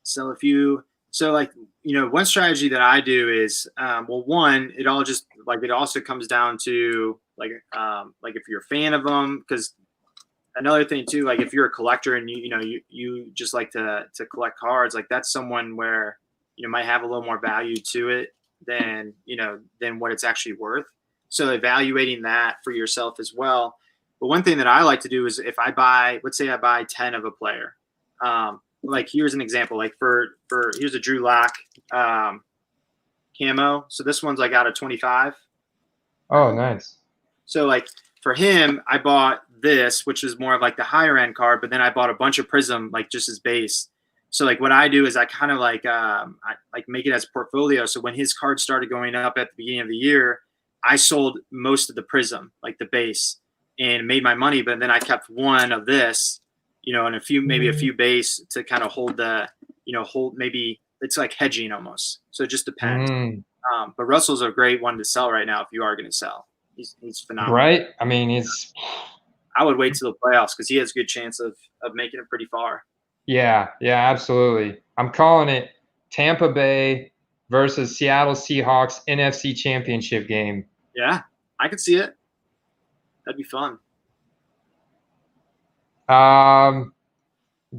So one strategy that I do is, one, it also comes down to like if you're a fan of them, because another thing too, like if you're a collector and you just like to collect cards, like that's someone where, might have a little more value to it than what it's actually worth. So evaluating that for yourself as well. But one thing that I like to do is if let's say I buy 10 of a player, like here's an example, like here's a Drew Lock camo. So this one's like out of 25. Oh, nice. So like for him, I bought this, which is more of like the higher end card, but then I bought a bunch of Prism, like just as base. So like what I do is I kind of I make it as a portfolio. So when his cards started going up at the beginning of the year, I sold most of the Prism, like the base, and made my money. But then I kept one of this, and a few base to kind of hold maybe it's like hedging almost. So it just depends. But Russell's a great one to sell right now if you are going to sell. He's phenomenal. Right? I mean, I would wait till the playoffs because he has a good chance of making it pretty far. Yeah, absolutely. I'm calling it Tampa Bay versus Seattle Seahawks NFC Championship game. Yeah, I could see it. That'd be fun.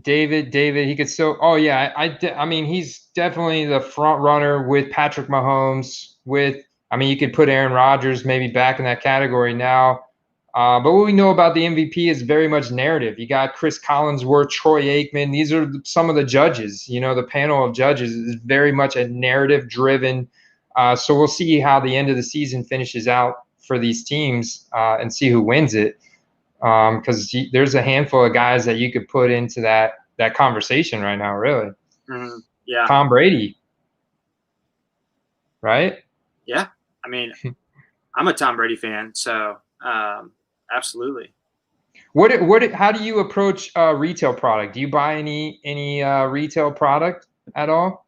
David, he could still. Oh yeah, I mean, he's definitely the front runner with Patrick Mahomes. You could put Aaron Rodgers maybe back in that category now. But what we know about the MVP is very much narrative. You got Chris Collinsworth, Troy Aikman. These are some of the judges. The panel of judges is very much a narrative driven. So we'll see how the end of the season finishes out for these teams and see who wins it. Because there's a handful of guys that you could put into that conversation right now, really. Mm-hmm. Yeah. Tom Brady, right? Yeah. I mean, I'm a Tom Brady fan, so absolutely. How do you approach retail product? Do you buy any retail product at all?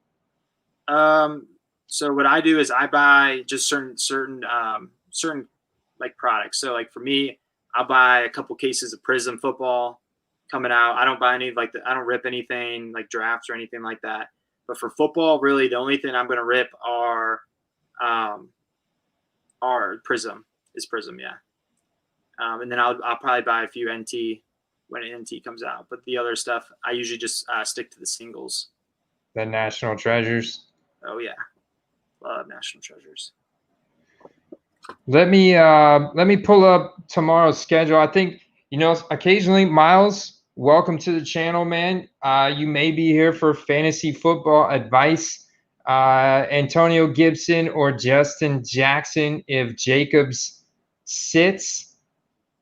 So what I do is I buy just certain like products. So like for me, I'll buy a couple cases of Prism football coming out. I don't buy any I don't rip anything like drafts or anything like that. But for football, really the only thing I'm going to rip are Prism. Yeah. And then I'll probably buy a few NT when NT comes out. But the other stuff, I usually just stick to the singles. The National Treasures. Oh yeah, love National Treasures. Let me pull up tomorrow's schedule. I think, occasionally, Miles, welcome to the channel, man. You may be here for fantasy football advice. Antonio Gibson or Justin Jackson if Jacobs sits.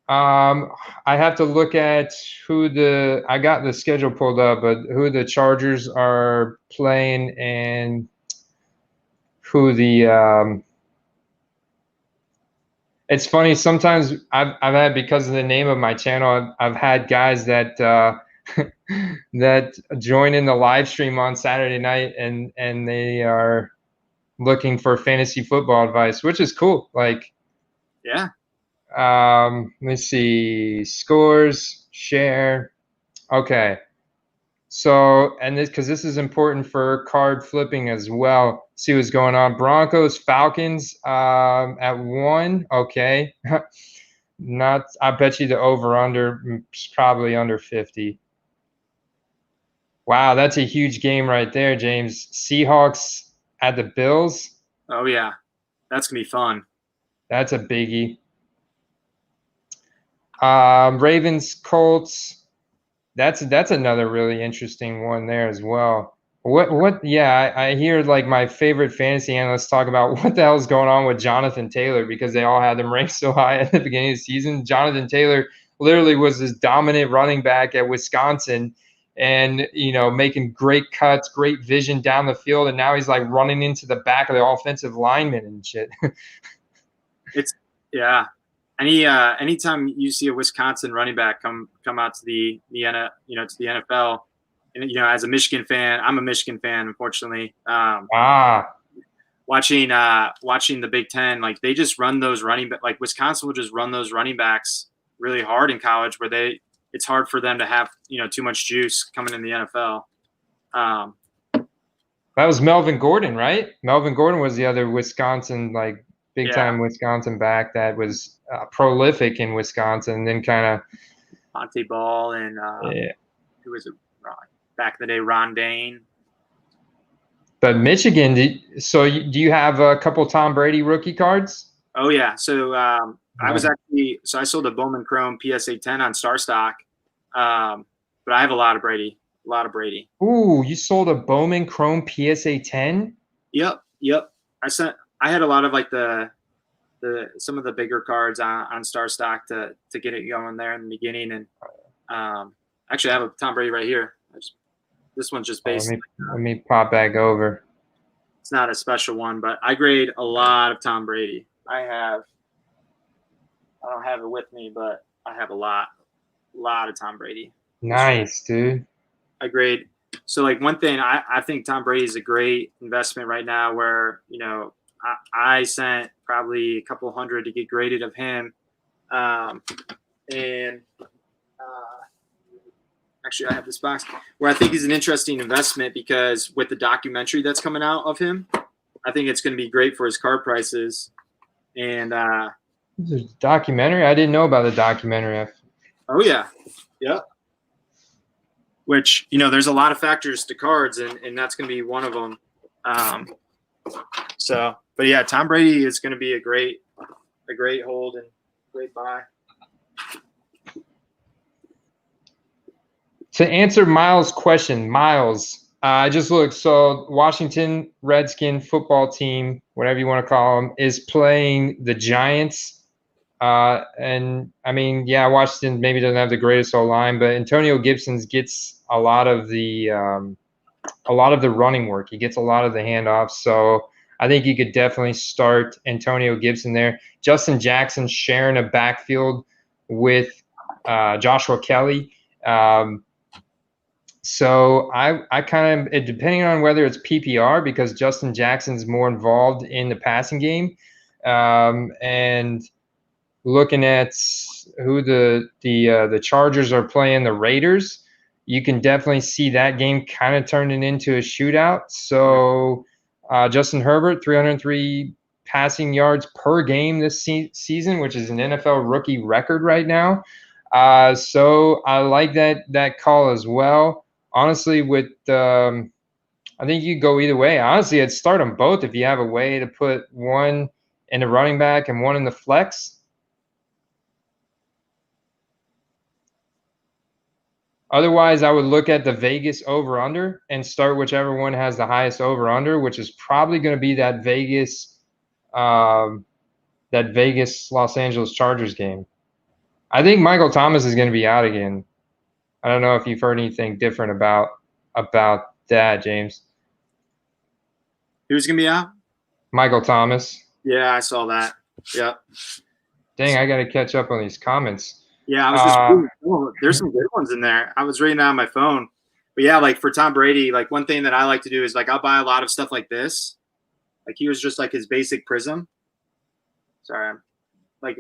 I have to look at I got the schedule pulled up, but who the Chargers are playing and who it's funny. Sometimes I've had, because of the name of my channel, I've had guys that that join in the live stream on Saturday night and they are looking for fantasy football advice, which is cool. Like, Yeah. Let's see, scores, share. Okay. So, and because this is important for card flipping as well. See what's going on. Broncos, Falcons, at 1. Okay. I bet you the over-under is probably under 50. Wow, that's a huge game right there, James. Seahawks at the Bills. Oh, yeah. That's going to be fun. That's a biggie. Ravens, Colts. That's another really interesting one there as well. Yeah, I hear like my favorite fantasy analysts talk about what the hell is going on with Jonathan Taylor, because they all had them ranked so high at the beginning of the season. Jonathan Taylor literally was this dominant running back at Wisconsin and, making great cuts, great vision down the field. And now he's like running into the back of the offensive lineman and shit. Yeah. Anytime you see a Wisconsin running back come out to the NFL, and as a Michigan fan, I'm a Michigan fan, unfortunately. Watching the Big Ten, like they just run those like Wisconsin will just run those running backs really hard in college, where it's hard for them to have too much juice coming in the NFL. That was Melvin Gordon, right? Melvin Gordon was the other Wisconsin, like big time Wisconsin back that was prolific in Wisconsin, and then kind of Monte Ball and who was it back in the day, Ron Dane. But Michigan, do you have a couple Tom Brady rookie cards? Oh yeah, so I sold a Bowman Chrome PSA 10 on StarStock, but I have a lot of Brady. Ooh, you sold a Bowman Chrome PSA 10? Yep. I had a lot of like some of the bigger cards on StarStock to get it going there in the beginning, and actually I have a Tom Brady right here. This one's just basic. Let me pop back over. It's not a special one, but I grade a lot of Tom Brady. I don't have it with me, but I have a lot of Tom Brady. Nice, dude. I grade. So like one thing, I think Tom Brady is a great investment right now, where, I sent probably a couple hundred to get graded of him. Actually, I have this box where I think he's an interesting investment, because with the documentary that's coming out of him, I think it's going to be great for his card prices. And there's a documentary? I didn't know about the documentary. Oh yeah. Yep. Which, there's a lot of factors to cards, and that's going to be one of them. But yeah, Tom Brady is going to be a great hold and great buy. To answer Miles' question, I just looked. So Washington Redskin football team, whatever you want to call them, is playing the Giants. And I mean, yeah, Washington maybe doesn't have the greatest O-line, but Antonio Gibson gets a lot of the running work. He gets a lot of the handoffs. So I think you could definitely start Antonio Gibson there. Justin Jackson sharing a backfield with Joshua Kelly. So I kind of, depending on whether it's PPR, because Justin Jackson's more involved in the passing game, and looking at who the Chargers are playing, the Raiders, you can definitely see that game kind of turning into a shootout. So Justin Herbert, 303 passing yards per game this season, which is an NFL rookie record right now. So I like that call as well. Honestly, I think you go either way. Honestly, I'd start them both if you have a way to put one in the running back and one in the flex. Otherwise, I would look at the Vegas over-under and start whichever one has the highest over-under, which is probably going to be that Vegas Los Angeles Chargers game. I think Michael Thomas is going to be out again. I don't know if you've heard anything different about that, James. Who's going to be out? Michael Thomas. Yeah, I saw that. Yeah. Dang, I got to catch up on these comments. Yeah, I was just reading, there's some good ones in there. I was reading that on my phone. But yeah, like for Tom Brady, like one thing that I like to do is like I'll buy a lot of stuff like this. Like he was just like his basic prism. Sorry, I'm like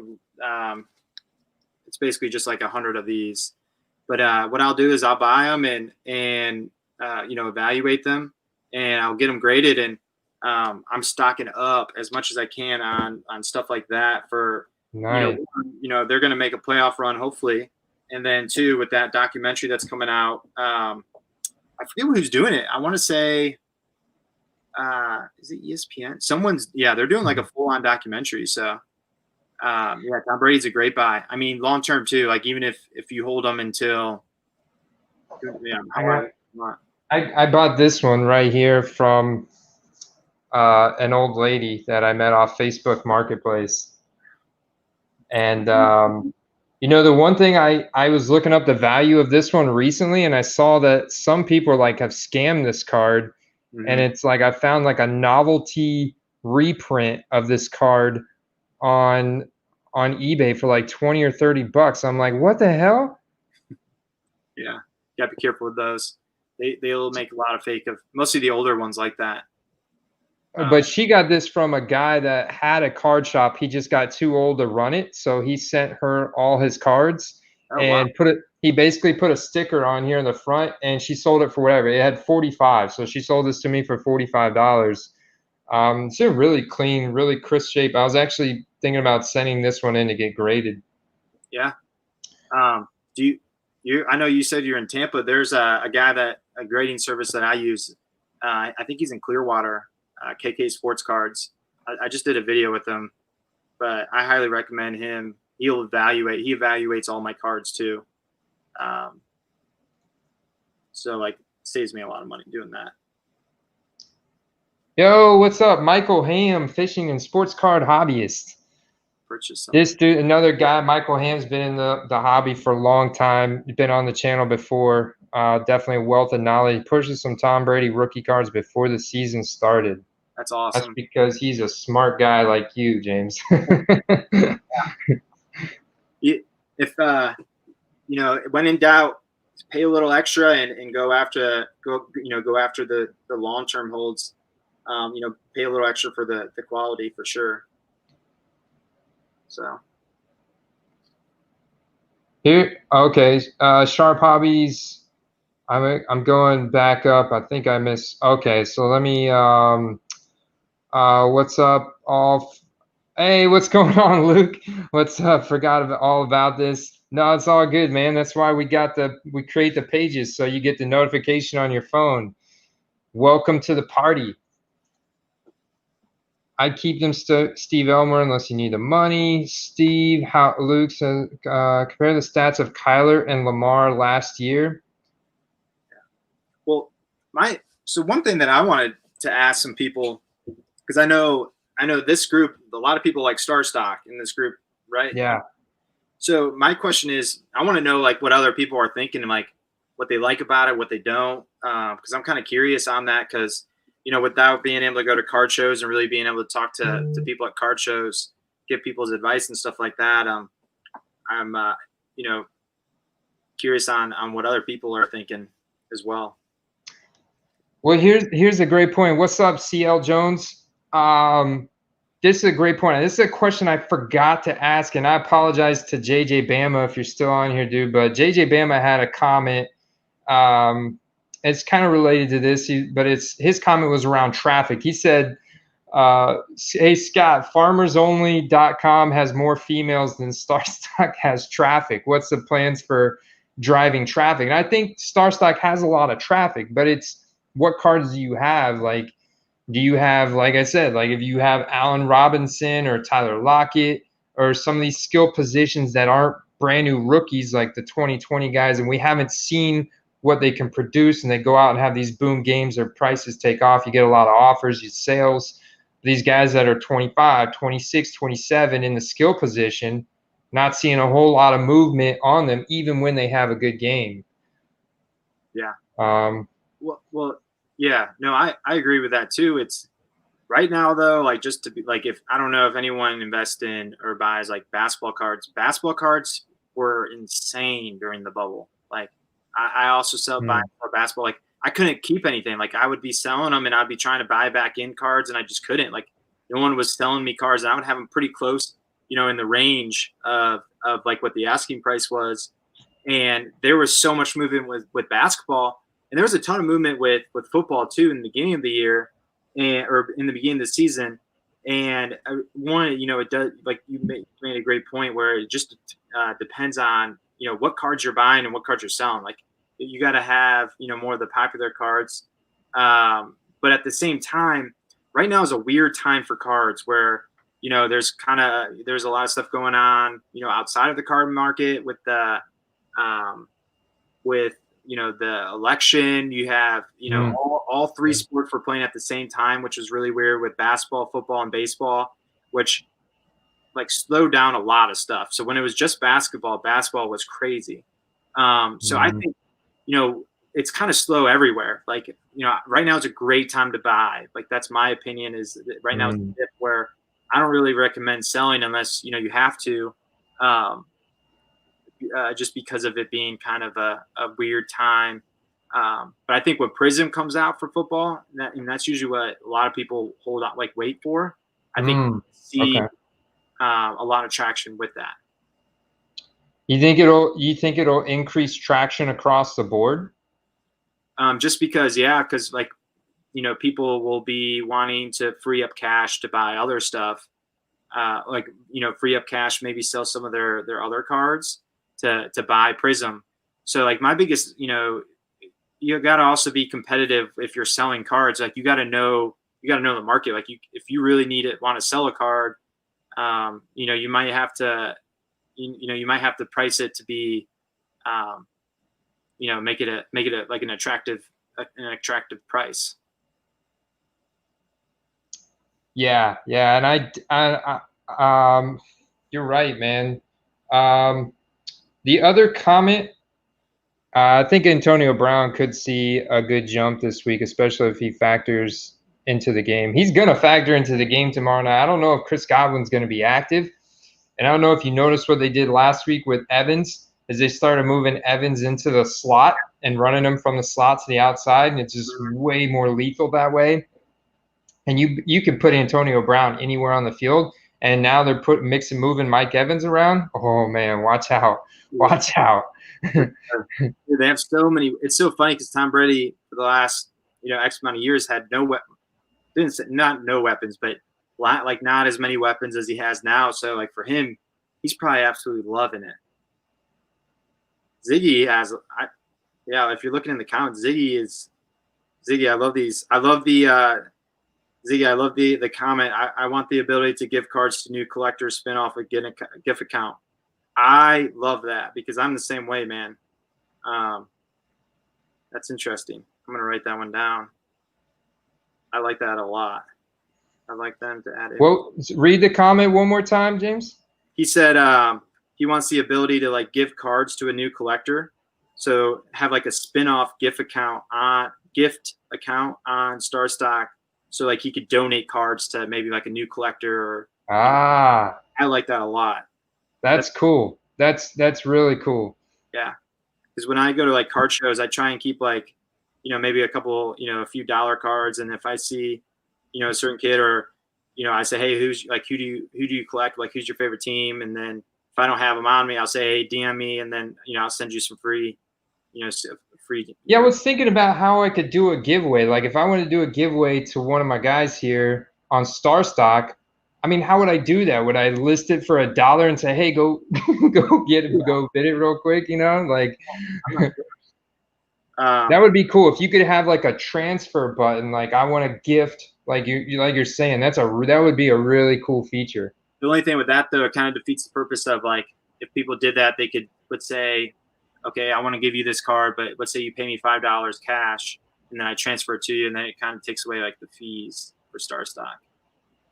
it's basically just like 100 of these. But what I'll do is I'll buy them and evaluate them, and I'll get them graded, and I'm stocking up as much as I can on stuff like that for. Nice. They're going to make a playoff run, hopefully. And then, too, with that documentary that's coming out, I forget who's doing it. I want to say, is it ESPN? They're doing like a full-on documentary. So, Tom Brady's a great buy. I mean, long-term, too. Like, even if you hold them until I bought this one right here from an old lady that I met off Facebook Marketplace. And, the one thing I was looking up the value of this one recently, and I saw that some people like have scammed this card. Mm-hmm. And it's like I found like a novelty reprint of this card on eBay for like 20 or 30 bucks. I'm like, what the hell? Yeah, you gotta be careful with those. They'll make a lot of fake of mostly the older ones like that. But she got this from a guy that had a card shop. He just got too old to run it, so he sent her all his cards and he basically put a sticker on here in the front, and she sold it for whatever. It had 45, so she sold this to me for $45. It's in really clean, really crisp shape. I was actually thinking about sending this one in to get graded. Yeah. Do you? I know you said you're in Tampa. There's a grading service that I use. I think he's in Clearwater. KK Sports Cards. I just did a video with him, but I highly recommend him. He evaluates all my cards too. So like saves me a lot of money doing that. Yo, what's up? Michael Ham, fishing and sports card hobbyist. Purchase something. This dude, another guy, Michael Ham's been in the hobby for a long time. Been on the channel before. Definitely a wealth of knowledge. He purchased some Tom Brady rookie cards before the season started. That's awesome. That's because he's a smart guy like you, James. If when in doubt, pay a little extra and go after the long-term holds. Pay a little extra for the quality for sure. So here, okay. Sharp Hobbies. I'm going back up. I think I missed. Okay, so let me. What's up, Hey, what's going on, Luke? What's up? Forgot all about this. No, it's all good, man. That's why we create the pages so you get the notification on your phone. Welcome to the party. I'd keep them Steve Elmer unless you need the money. Steve, Luke says, compare the stats of Kyler and Lamar last year. Well, so one thing that I wanted to ask some people, because I know this group, a lot of people like StarStock in this group, right? Yeah. So my question is, I want to know like what other people are thinking and like what they like about it, what they don't, because I'm kind of curious on that. Because without being able to go to card shows and really being able to talk to people at card shows, give people's advice and stuff like that, I'm curious on what other people are thinking as well. Well, here's a great point. What's up, CL Jones? This is a great point. This is a question I forgot to ask, and I apologize to JJ Bama if you're still on here, dude. But JJ Bama had a comment. It's kind of related to this, but his comment was around traffic. He said, "Hey Scott, FarmersOnly.com has more females than StarStock has traffic. What's the plans for driving traffic?" And I think StarStock has a lot of traffic, but it's what cards do you have? Like, Do you have, like I said, like if you have Allen Robinson or Tyler Lockett or some of these skill positions that aren't brand new rookies like the 2020 guys, and we haven't seen what they can produce, and they go out and have these boom games, their prices take off, you get a lot of offers, you sales. These guys that are 25, 26, 27 in the skill position, not seeing a whole lot of movement on them, even when they have a good game. Yeah. Well, yeah. No, I agree with that too. It's right now though, like just to be like, if I don't know if anyone invests in or buys like basketball cards. Basketball cards were insane during the bubble. Like I also buy basketball. Like I couldn't keep anything. Like I would be selling them and I'd be trying to buy back in cards and I just couldn't. Like no one was selling me cards and I would have them pretty close, in the range of like what the asking price was. And there was so much movement with basketball, and there was a ton of movement with football too in the beginning of the year, or in the beginning of the season. And it does, like you made a great point where it just depends on what cards you're buying and what cards you're selling. Like you got to have more of the popular cards, but at the same time, right now is a weird time for cards where there's a lot of stuff going on outside of the card market with the the election. You have all three sports were playing at the same time, which was really weird with basketball, football, and baseball, which like slowed down a lot of stuff. So when it was just basketball was crazy. So I think it's kind of slow everywhere. Like right now is a great time to buy. Like that's my opinion. Is that right now is a dip where I don't really recommend selling unless you have to. Just because of it being kind of a weird time. But I think when Prism comes out for football, and that's usually what a lot of people hold on, like wait for. I think we'll see a lot of traction with that. You think it'll increase traction across the board? Just because like people will be wanting to free up cash to buy other stuff. Free up cash, maybe sell some of their other cards to buy Prism. So like my biggest, you got to also be competitive if you're selling cards. Like you got to know the market. Like if you really want to sell a card, you might have to, you might have to price it to be, make it like an attractive price. Yeah. And you're right, man. The other comment, I think Antonio Brown could see a good jump this week, especially if he factors into the game. He's going to factor into the game tomorrow night. I don't know if Chris Godwin's going to be active. And I don't know if you noticed what they did last week with Evans, is they started moving Evans into the slot and running him from the slot to the outside, and it's just way more lethal that way. And you can put Antonio Brown anywhere on the field, and now they're mixing moving Mike Evans around. Oh, man, watch out. Watch out. They have so many. It's so funny because Tom Brady for the last X amount of years had no weapons. Not no weapons, but like not as many weapons as he has now. So like for him, he's probably absolutely loving it. Ziggy has, if you're looking in the comments, Ziggy. I love these. I love the Ziggy. I love the comment. I want the ability to give cards to new collectors, spin off a gift account. I love that because I'm the same way, man. That's interesting. I'm going to write that one down. I like that a lot. I like them to add it. Well, read the comment one more time, James. He said he wants the ability to like give cards to a new collector. So have like a spin-off gift account on StarStock. So like he could donate cards to maybe like a new collector. I like that a lot. That's cool. That's really cool. Yeah. Because when I go to like card shows, I try and keep like, maybe a couple, a few dollar cards. And if I see, a certain kid or, I say, hey, who do you collect? Like, who's your favorite team? And then if I don't have them on me, I'll say, hey, DM me. And then, I'll send you some free. Yeah, I was thinking about how I could do a giveaway. Like if I want to do a giveaway to one of my guys here on StarStock, I mean, how would I do that? Would I list it for $1 and say, hey, go get it, go bid it real quick, like that would be cool. If you could have like a transfer button, like I want to gift like you're saying, that would be a really cool feature. The only thing with that, though, it kind of defeats the purpose of, like, if people did that, they could, let's say, okay, I want to give you this card, but let's say you pay me $5 cash, and then I transfer it to you, and then it kind of takes away like the fees for StarStock.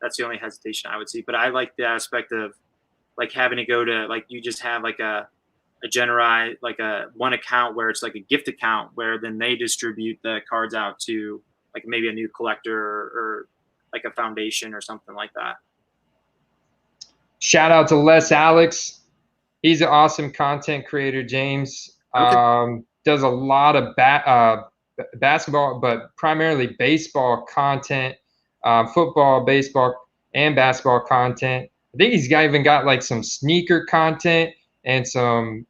That's the only hesitation I would see. But I like the aspect of like having to go to, like, you just have like a Generi, like a one account where it's like a gift account where then they distribute the cards out to like maybe a new collector or like a foundation or something like that. Shout out to Les Alex. He's an awesome content creator, James. Okay. Does a lot of basketball, but primarily baseball content, football, baseball, and basketball content. I think he's even got like some sneaker content and some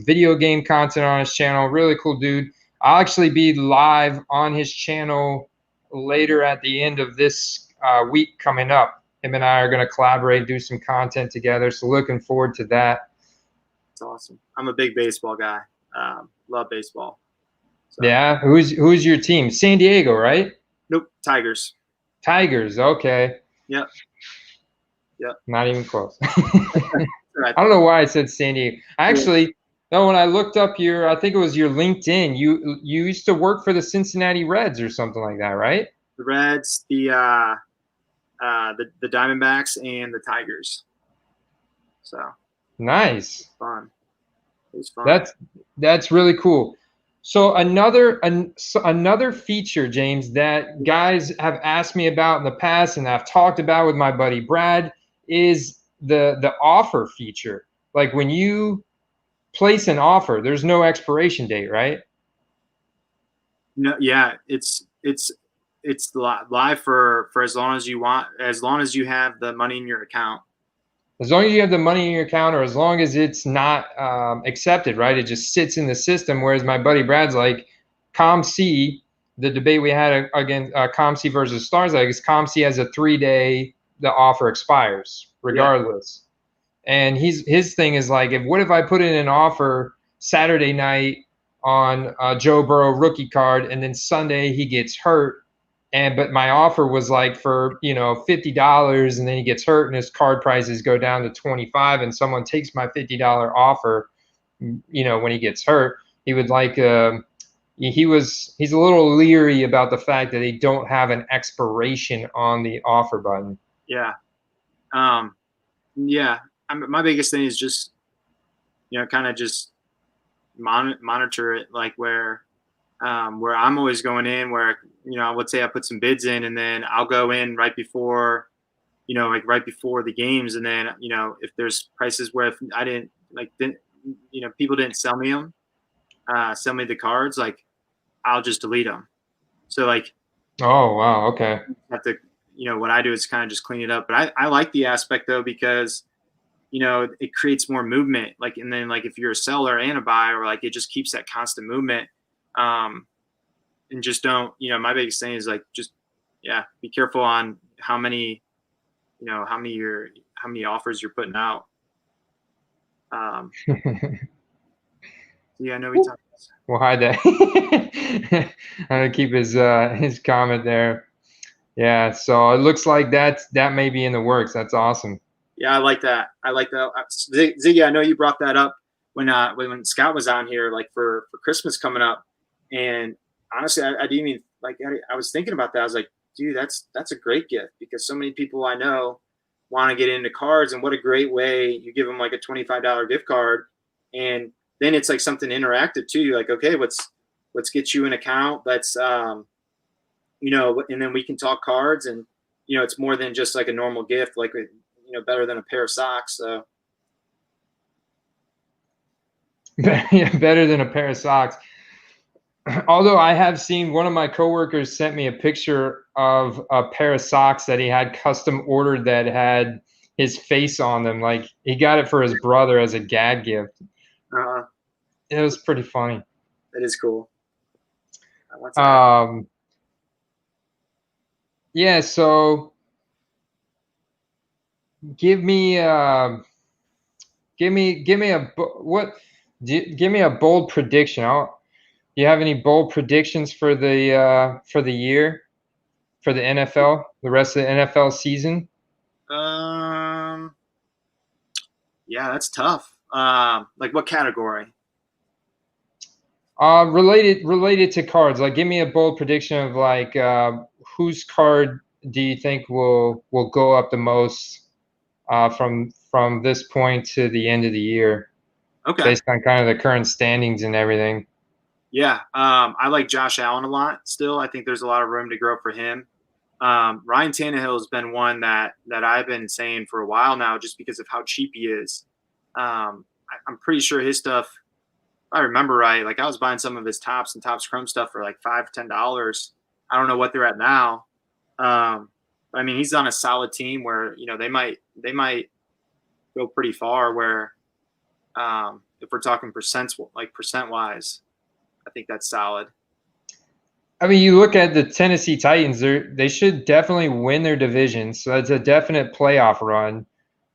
video game content on his channel. Really cool dude. I'll actually be live on his channel later at the end of this week coming up. Him and I are going to collaborate, do some content together. So looking forward to that. It's awesome. I'm a big baseball guy. Love baseball. So. Yeah. Who's your team? San Diego, right? Nope. Tigers. Tigers. Okay. Yep. Not even close. I don't know why I said San Diego. Actually, no, when I looked up I think it was your LinkedIn, you used to work for the Cincinnati Reds or something like that, right? The Reds, the Diamondbacks, and the Tigers. So nice. Fun. It was fun. That's really cool. So another feature, James, that guys have asked me about in the past and I've talked about with my buddy Brad is the offer feature. Like when you place an offer, there's no expiration date, right? No, yeah, it's live for as long as you want, as long as you have the money in your account. As long as you have the money in your account, or as long as it's not accepted, right? It just sits in the system. Whereas my buddy Brad's like, ComC, the debate we had against ComC versus StarStock is ComC has a 3-day, the offer expires regardless. Yeah. And his thing is like, what if I put in an offer Saturday night on Joe Burrow rookie card, and then Sunday he gets hurt, but my offer was like for $50, and then he gets hurt and his card prices go down to $25, and someone takes my $50 offer, when he gets hurt, he would like he's a little leery about the fact that they don't have an expiration on the offer button. Yeah. My biggest thing is just kind of just monitor it, like where I'm always going in, where let's say I put some bids in, and then I'll go in right before the games, and then if there's prices where if I didn't people didn't sell me the cards, like I'll just delete them. So like, oh wow, okay. Have to what I do is kind of just clean it up, but I like the aspect though, because it creates more movement, like, and then like if you're a seller and a buyer, like it just keeps that constant movement. And just don't, my biggest thing is like, just, be careful on how many offers you're putting out. I know we talked. We'll hide that. I'm gonna keep his comment there. Yeah. So it looks like that may be in the works. That's awesome. Yeah. I like that. Ziggy, I know you brought that up when Scott was on here, like for Christmas coming up. And honestly, I didn't even I was thinking about that. I was like, dude, that's a great gift, because so many people I know want to get into cards, and what a great way you give them like a $25 gift card, and then it's like something interactive too. You're like, okay, let's get you an account. Let's and then we can talk cards, and it's more than just like a normal gift, like better than a pair of socks. So yeah, better than a pair of socks. Although I have seen one of my coworkers sent me a picture of a pair of socks that he had custom ordered that had his face on them. Like he got it for his brother as a gag gift. It was pretty funny. That is cool. Yeah. So give me a bold prediction. Do you have any bold predictions for the year? for the NFL, the rest of the NFL season? Yeah, that's tough. Like what category? Related to cards. Like, give me a bold prediction of like whose card do you think will go up the most from this point to the end of the year, Okay. based on kind of the current standings and everything? Yeah. I like Josh Allen a lot still. I think there's a lot of room to grow for him. Ryan Tannehill has been one that I've been saying for a while now, just because of how cheap he is. I'm pretty sure his stuff, if I remember right, like I was buying some of his Tops and Tops Chrome stuff for like $5-10. I don't know what they're at now. I mean, he's on a solid team where they might go pretty far. Where if we're talking percent wise, I think that's solid. I mean, you look at the Tennessee Titans; they should definitely win their division, so that's a definite playoff run.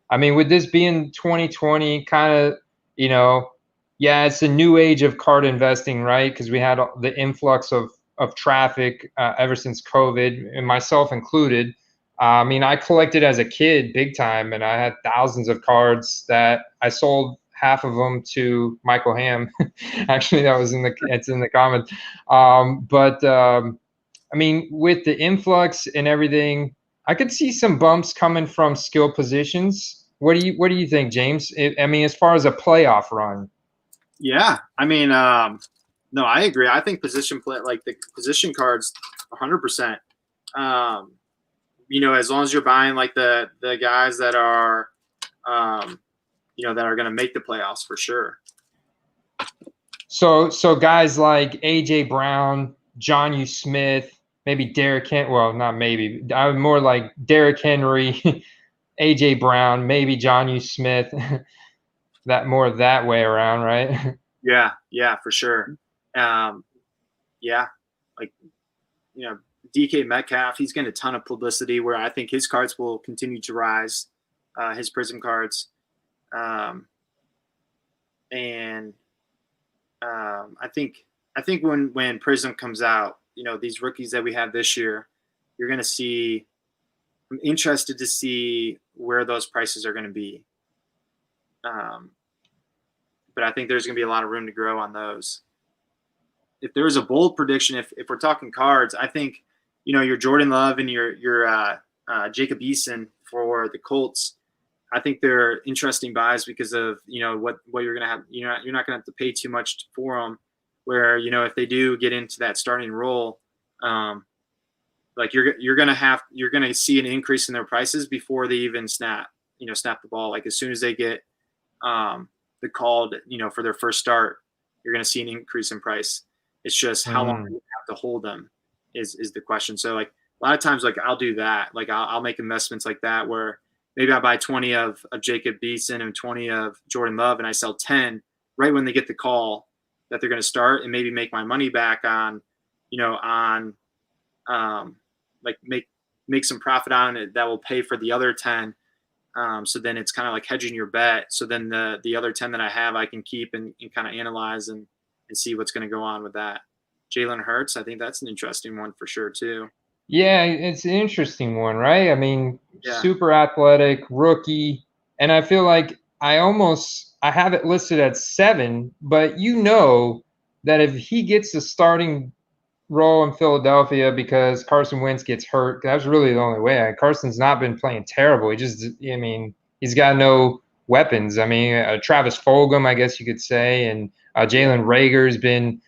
I mean, with this being 2020, kind of, yeah, it's a new age of card investing, right? Because we had the influx of traffic ever since COVID, and myself included. I mean, I collected as a kid big time, and I had thousands of cards that I sold half of them to Michael Ham. Actually, it's in the comments. I mean, with the influx and everything, I could see some bumps coming from skill positions. What do you think, James? I mean, as far as a playoff run. Yeah, I mean, no, I agree. I think position play, like the position cards, 100%. As long as you're buying like the guys that are, that are going to make the playoffs for sure. So guys like AJ Brown, Jonnu Smith, maybe Derrick Henry. Well, not maybe. I'm more like Derrick Henry, AJ Brown, maybe Jonnu Smith. That more that way around, right? Yeah, for sure. Yeah, like DK Metcalf, he's getting a ton of publicity. Where I think his cards will continue to rise, his Prism cards, and I think when Prism comes out, these rookies that we have this year, you're going to see. I'm interested to see where those prices are going to be. But I think there's going to be a lot of room to grow on those. If there was a bold prediction, if we're talking cards, I think, your Jordan Love and your Jacob Eason for the Colts, I think they're interesting buys because of, what you're going to have. You're not going to have to pay too much for them. Where, if they do get into that starting role, like you're going to see an increase in their prices before they even snap the ball. Like as soon as they get the call, for their first start, you're going to see an increase in price. It's just how long you have to hold them is the question. So like a lot of times, like I'll do that. Like I'll make investments like that where maybe I buy 20 of Jacob Eason and 20 of Jordan Love, and I sell 10 right when they get the call that they're going to start, and maybe make my money back on, like make some profit on it that will pay for the other 10. So then it's kind of like hedging your bet. So then the other 10 that I have, I can keep and kind of analyze and see what's going to go on with that. Jalen Hurts, I think that's an interesting one for sure too. Yeah, it's an interesting one, right? I mean, super athletic rookie, and I feel like I have it listed at 7, but that if he gets the starting role in Philadelphia because Carson Wentz gets hurt, that's really the only way. Carson's not been playing terrible. He's got no weapons. I mean, Travis Fulgham, I guess you could say, and Jalen Reagor's been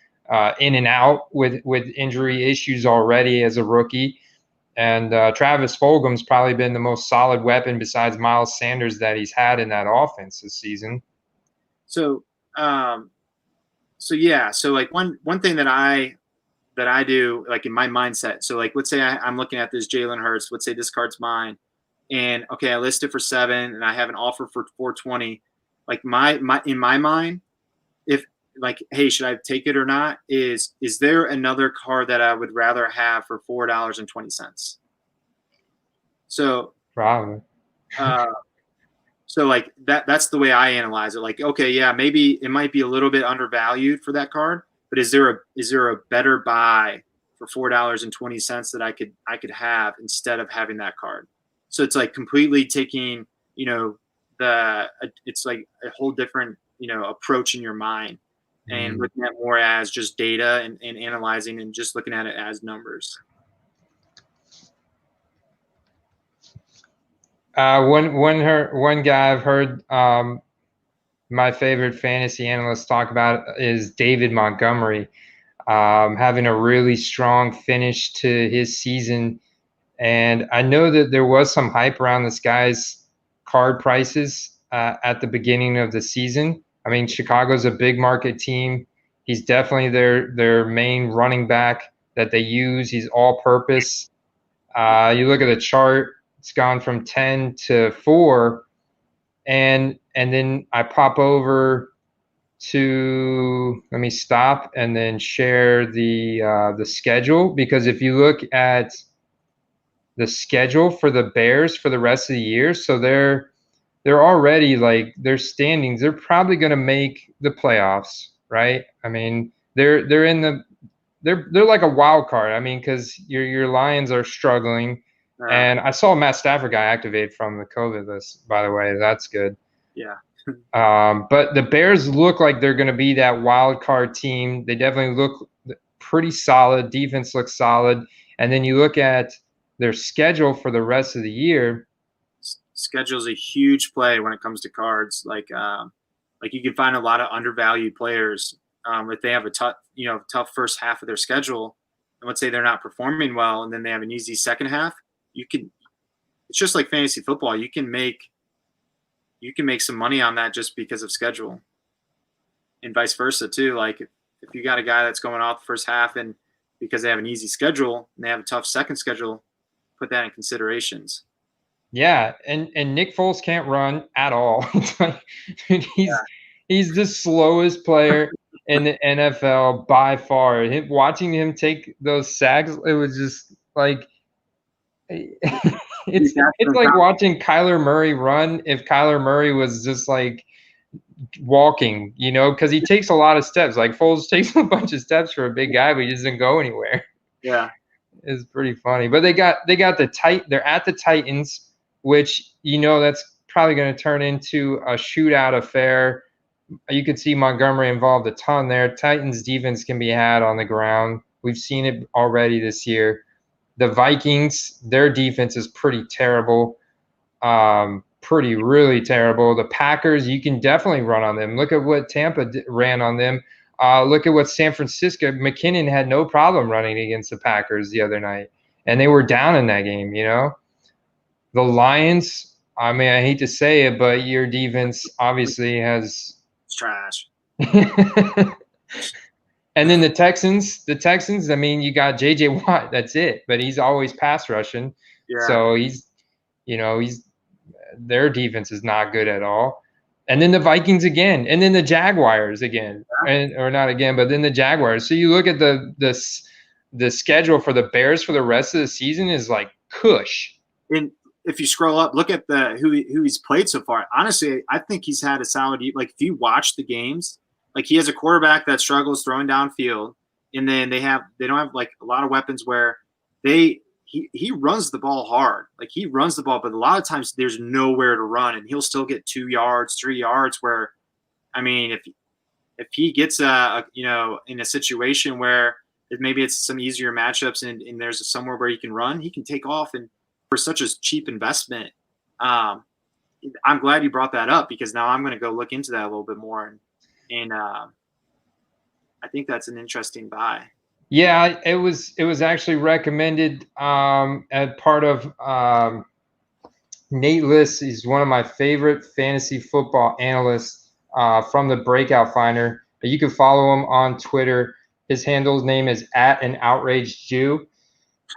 in and out with injury issues already as a rookie. And Travis Fulgham's probably been the most solid weapon besides Miles Sanders that he's had in that offense this season. So like one thing that I do, like in my mindset. So like, let's say I'm looking at this Jalen Hurts. Let's say this card's mine, and okay, I list it for 7, and I have an offer for 420. Like my in my mind, if like, hey, should I take it or not? Is there another card that I would rather have for $4.20? So probably. So like that's the way I analyze it. Like, okay, yeah, maybe it might be a little bit undervalued for that card, but is there a better buy for for $4.20 that I could have instead of having that card. So it's like completely taking, it's like a whole different, approach in your mind and looking at more as just data and analyzing and just looking at it as numbers. One guy I've heard my favorite fantasy analyst talk about is David Montgomery, having a really strong finish to his season. And I know that there was some hype around this guy's card prices at the beginning of the season. I mean, Chicago's a big market team. He's definitely their main running back that they use. He's all-purpose. You look at the chart; it's gone from 10 to 4, and then I pop over to, let me stop and then share the schedule, because if you look at the schedule for the Bears for the rest of the year, so they're already, like, their standings, they're probably going to make the playoffs, right? I mean, they're like a wild card. I mean, because your Lions are struggling, and I saw Matt Stafford got activated from the COVID list, by the way. That's good. Yeah. But the Bears look like they're going to be that wild card team. They definitely look pretty solid. Defense looks solid. And then you look at their schedule for the rest of the year. Schedule's a huge play when it comes to cards. Like you can find a lot of undervalued players if they have a tough first half of their schedule, and let's say they're not performing well, and then they have an easy second half. It's just like fantasy football. You can make some money on that just because of schedule, and vice versa too. Like if you got a guy that's going off the first half and because they have an easy schedule and they have a tough second schedule, put that in considerations. Yeah, and Nick Foles can't run at all. He's the slowest player in the NFL by far. Watching him take those sacks, it was just like it's like watching Kyler Murray run if Kyler Murray was just like walking, because he takes a lot of steps. Like Foles takes a bunch of steps for a big guy, but he doesn't go anywhere. Yeah, it's pretty funny. But they're at the Titans, which that's probably going to turn into a shootout affair. You could see Montgomery involved a ton there. Titans defense can be had on the ground. We've seen it already this year. The Vikings, their defense is pretty terrible, really terrible. The Packers, you can definitely run on them. Look at what Tampa ran on them. Look at what San Francisco, McKinnon had no problem running against the Packers the other night, and they were down in that game, The Lions, I mean, I hate to say it, but your defense obviously it's trash. And then the Texans, I mean, you got J.J. Watt, that's it, but he's always pass rushing. Yeah. So their defense is not good at all. And then the Vikings again, and then the Jaguars again, or not again, but then the Jaguars. So you look at the schedule for the Bears for the rest of the season is like cush. And if you scroll up, look at who he's played so far. Honestly, I think he's had a solid. Like if you watch the games, like he has a quarterback that struggles throwing downfield, and then they don't have like a lot of weapons where he runs the ball hard. Like he runs the ball, but a lot of times there's nowhere to run, and he'll still get 2 yards, 3 yards. Where, I mean, if he gets in a situation where maybe it's some easier matchups and there's somewhere where he can run, he can take off. And for such a cheap investment, I'm glad you brought that up, because now I'm going to go look into that a little bit more, and I think that's an interesting buy. Yeah, it was actually recommended as part of Nate Liss. He's one of my favorite fantasy football analysts from the Breakout Finder. You can follow him on Twitter. His handle's name is @AnOutragedJew.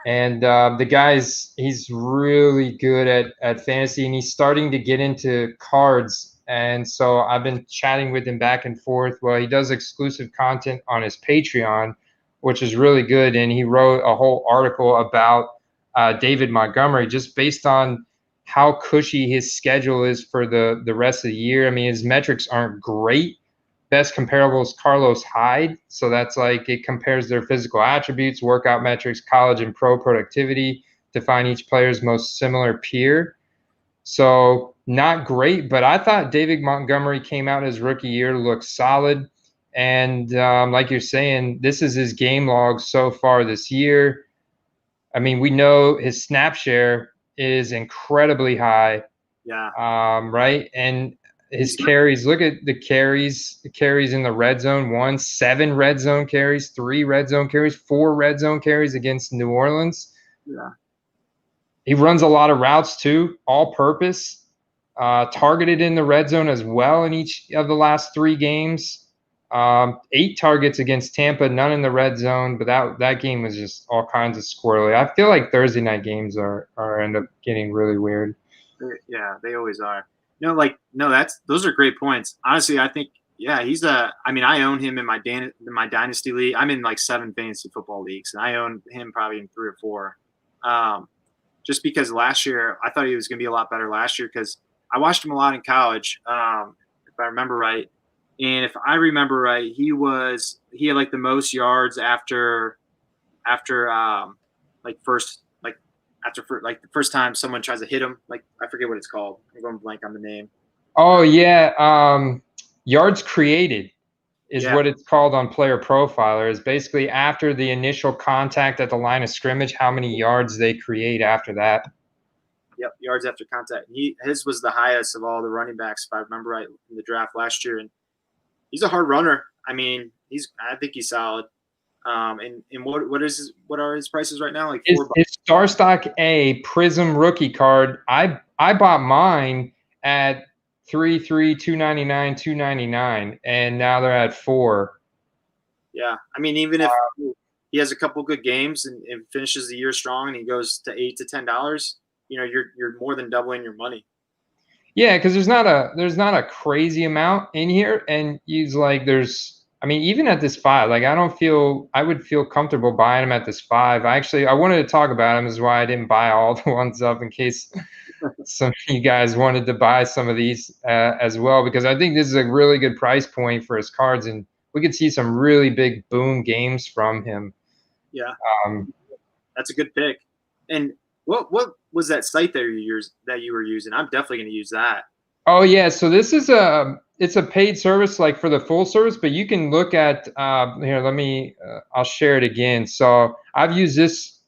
And the guy's, he's really good at fantasy, and he's starting to get into cards. And so I've been chatting with him back and forth. Well, he does exclusive content on his Patreon, which is really good. And he wrote a whole article about David Montgomery, just based on how cushy his schedule is for the rest of the year. I mean, his metrics aren't great, best comparable is Carlos Hyde. So that's like it compares their physical attributes, workout metrics, college and pro productivity to find each player's most similar peer. So not great, but I thought David Montgomery came out his rookie year, looked solid. And like you're saying, this is his game log so far this year. I mean, we know his snap share is incredibly high. Yeah. Right. And his carries, look at the carries in the red zone, 7 red zone carries, 3 red zone carries, 4 red zone carries against New Orleans. Yeah. He runs a lot of routes too, all purpose, targeted in the red zone as well in each of the last 3 games. 8 targets against Tampa, none in the red zone, but that game was just all kinds of squirrely. I feel like Thursday night games are end up getting really weird. Yeah, they always are. Those are great points. Honestly, I think he's I own him in my dynasty league. I'm in like 7 fantasy football leagues, and I own him probably in 3 or 4. Just because last year I thought he was going to be a lot better last year because I watched him a lot in college, if I remember right. And if I remember right, he had like the most yards after the first time someone tries to hit him. Like, I forget what it's called. I'm going blank on the name. Oh yeah, yards created is what it's called on Player Profiler. Is basically after the initial contact at the line of scrimmage, how many yards they create after that. Yep, yards after contact. His was the highest of all the running backs, if I remember right, in the draft last year. And he's a hard runner. I mean, I think he's solid. And what are his prices right now? Like $4. His StarStock A Prism rookie card. I bought mine at 3 299 299, and now they're at 4. Yeah, I mean, even if he has a couple good games and finishes the year strong, and he goes to $8 to $10, you're more than doubling your money. Yeah, because there's not a crazy amount in here, and he's like even at this 5, like I would feel comfortable buying him at this 5. I wanted to talk about him, is why I didn't buy all the ones up in case some of you guys wanted to buy some of these as well, because I think this is a really good price point for his cards, and we could see some really big boom games from him. Yeah, that's a good pick. And what was that site that you were using? I'm definitely going to use that. Oh yeah, so this is it's a paid service, like for the full service, but you can look at here. Let me I'll share it again. So I've used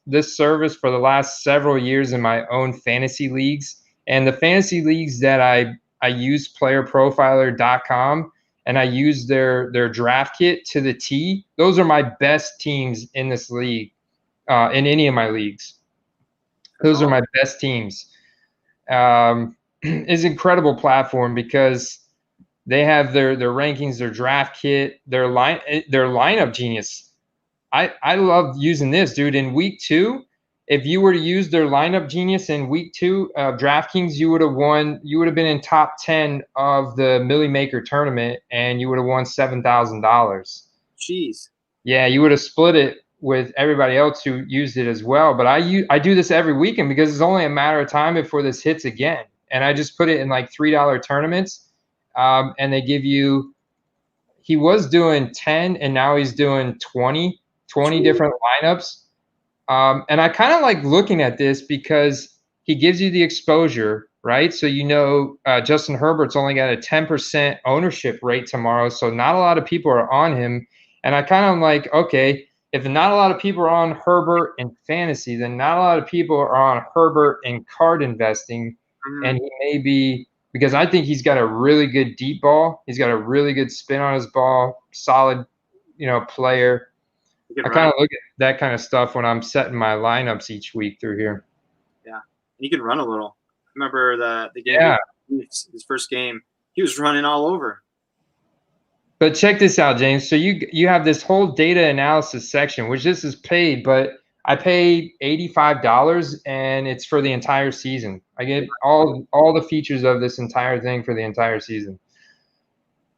this service for the last several years in my own fantasy leagues, and the fantasy leagues that I use playerprofiler.com, and I use their draft kit to the T. Those are my best teams in this league, in any of my leagues. Those are my best teams. Is incredible platform because they have their rankings, their draft kit, their lineup genius. I love using this, dude. In week 2, if you were to use their lineup genius in week 2 of DraftKings, you would have won. You would have been in top 10 of the Millie Maker tournament, and you would have won $7,000. Jeez. Yeah, you would have split it with everybody else who used it as well. But I do this every weekend because it's only a matter of time before this hits again. And I just put it in like $3 tournaments, and they give you. He was doing 10, and now he's doing 20 different lineups. And I kind of like looking at this because he gives you the exposure, right? So Justin Herbert's only got a 10% ownership rate tomorrow, so not a lot of people are on him. And I kind of like, okay, if not a lot of people are on Herbert in fantasy, then not a lot of people are on Herbert in card investing. Mm-hmm. And he may be, because I think he's got a really good deep ball. He's got a really good spin on his ball, solid, player. I kind of look at that kind of stuff when I'm setting my lineups each week through here. Yeah, and he can run a little. I remember the game, his first game, he was running all over. But check this out, James. So you have this whole data analysis section, which this is paid, but I paid $85, and it's for the entire season. I get all the features of this entire thing for the entire season.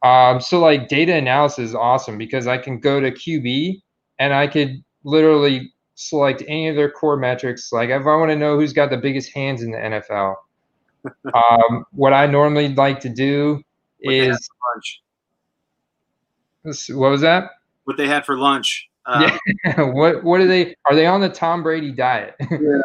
So like data analysis is awesome because I can go to QB and I could literally select any of their core metrics. Like if I want to know who's got the biggest hands in the NFL, what I normally like to do is What was that? What they had for lunch. Yeah. What are they? Are they on the Tom Brady diet? Yeah.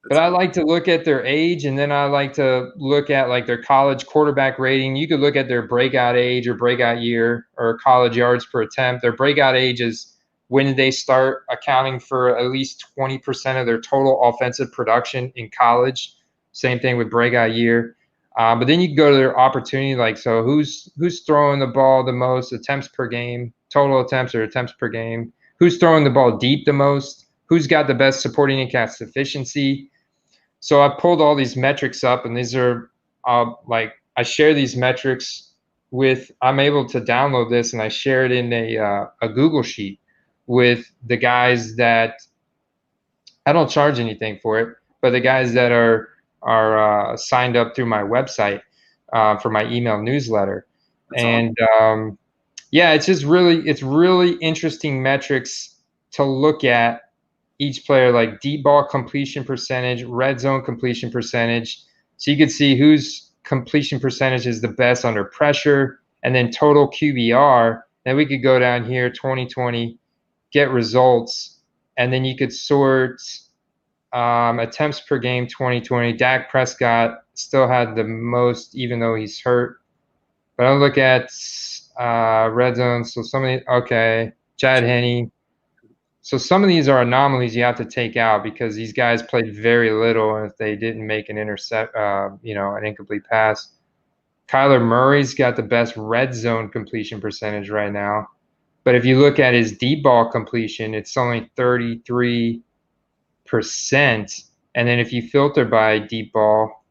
But I like to look at their age, and then I like to look at like their college quarterback rating. You could look at their breakout age or breakout year or college yards per attempt. Their breakout age is when they start accounting for at least 20% of their total offensive production in college. Same thing with breakout year. But then you can go to their opportunity, like, so who's throwing the ball the most attempts per game, total attempts or attempts per game? Who's throwing the ball deep the most? Who's got the best supporting and cast efficiency? So I pulled all these metrics up, and these are like I share these metrics with. I'm able to download this, and I share it in a Google sheet with the guys that I don't charge anything for it, but the guys that are signed up through my website for my email newsletter. That's And yeah, it's really interesting metrics to look at each player, like deep ball completion percentage, red zone completion percentage. So you can see whose completion percentage is the best under pressure, and then total QBR. Then we could go down here, 2020, get results, and then you could sort attempts per game, 2020. Dak Prescott still had the most, even though he's hurt. But I'll look at red zone. So Chad Henne. So some of these are anomalies you have to take out because these guys played very little, and if they didn't make an an incomplete pass. Kyler Murray's got the best red zone completion percentage right now. But if you look at his deep ball completion, it's only 33%. And then if you filter by deep ball,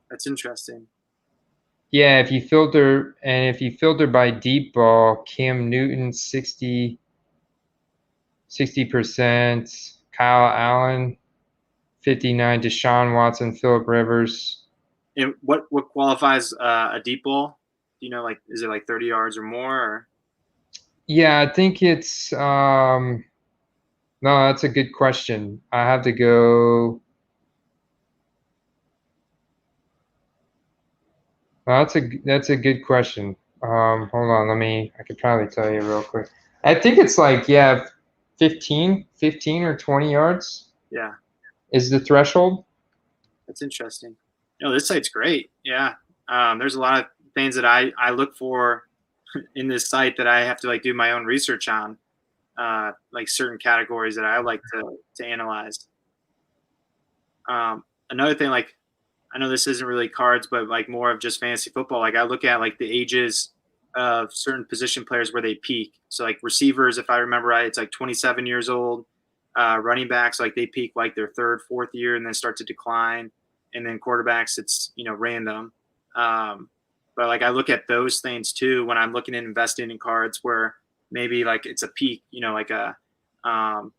that's interesting. Yeah, if you filter by deep ball, Cam Newton 60%, Kyle Allen 59%, Deshaun Watson, Phillip Rivers. And what qualifies a deep ball? Do you know, like, is it like 30 yards or more? Or? Yeah, I think it's no, that's a good question. I have to go. That's a good question. Hold on, I could probably tell you real quick. I think it's like 15 or 20 yards. Yeah. Is the threshold. That's interesting. This site's great. Yeah. There's a lot of things that I look for in this site that I have to like do my own research on, like certain categories that I like to analyze. Another thing, like, I know this isn't really cards, but like more of just fantasy football. Like I look at like the ages of certain position players where they peak. So like receivers, if I remember right, it's like 27 years old. Running backs, like they peak like their third, fourth year and then start to decline. And then quarterbacks, it's, random. But like I look at those things too when I'm looking at investing in cards where maybe like it's a peak, like a, are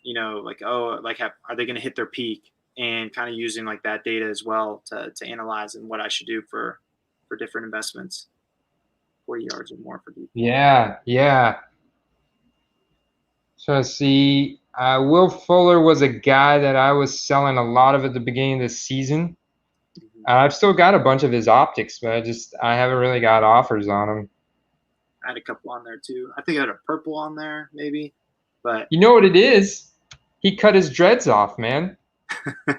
they going to hit their peak? And kind of using like that data as well to analyze and what I should do for different investments, 40 yards or more for deep. Yeah. So see, Will Fuller was a guy that I was selling a lot of at the beginning of the season. I've still got a bunch of his optics, but I haven't really got offers on him. I had a couple on there too. I think I had a purple on there maybe, but you know what it is? He cut his dreads off, man. I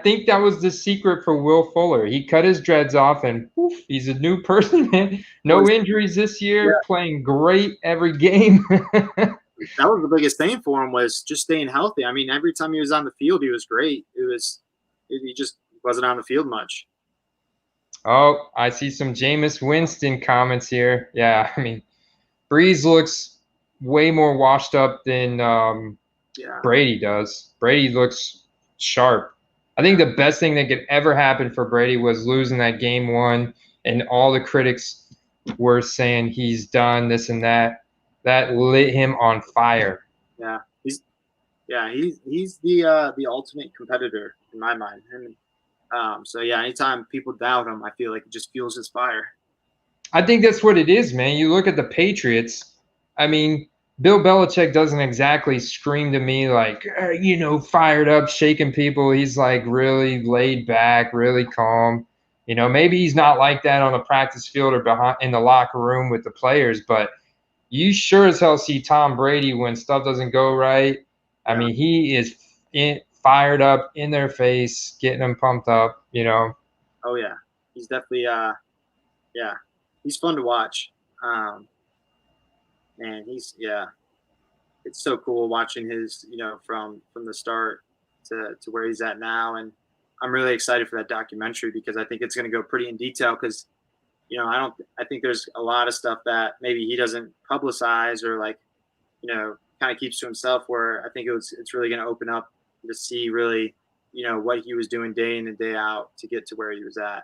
think that was the secret for Will Fuller. He cut his dreads off and poof, he's a new person, man. No injuries this year, playing great every game. That was the biggest thing for him, was just staying healthy. I mean, every time he was on the field, he was great. He just wasn't on the field much. Oh, I see some Jameis Winston comments here. Yeah, I mean, Breeze looks way more washed up than Brady does. Brady looks sharp. I think the best thing that could ever happen for Brady was losing that game one, and all the critics were saying he's done this and that. That lit him on fire. Yeah, he's the ultimate competitor in my mind. So yeah, anytime people doubt him, I feel like it just fuels his fire. I think that's what it is, man. You look at the Patriots. I mean, Bill Belichick doesn't exactly scream to me like, fired up, shaking people. He's like really laid back, really calm. You know, maybe he's not like that on the practice field or behind in the locker room with the players, but you sure as hell see Tom Brady when stuff doesn't go right. I mean, he is fired up in their face, getting them pumped up, you know. Oh yeah, he's definitely he's fun to watch. And it's so cool watching his, from the start to where he's at now. And I'm really excited for that documentary because I think it's going to go pretty in detail because, I think there's a lot of stuff that maybe he doesn't publicize or kind of keeps to himself, where I think it's really going to open up to see really, what he was doing day in and day out to get to where he was at.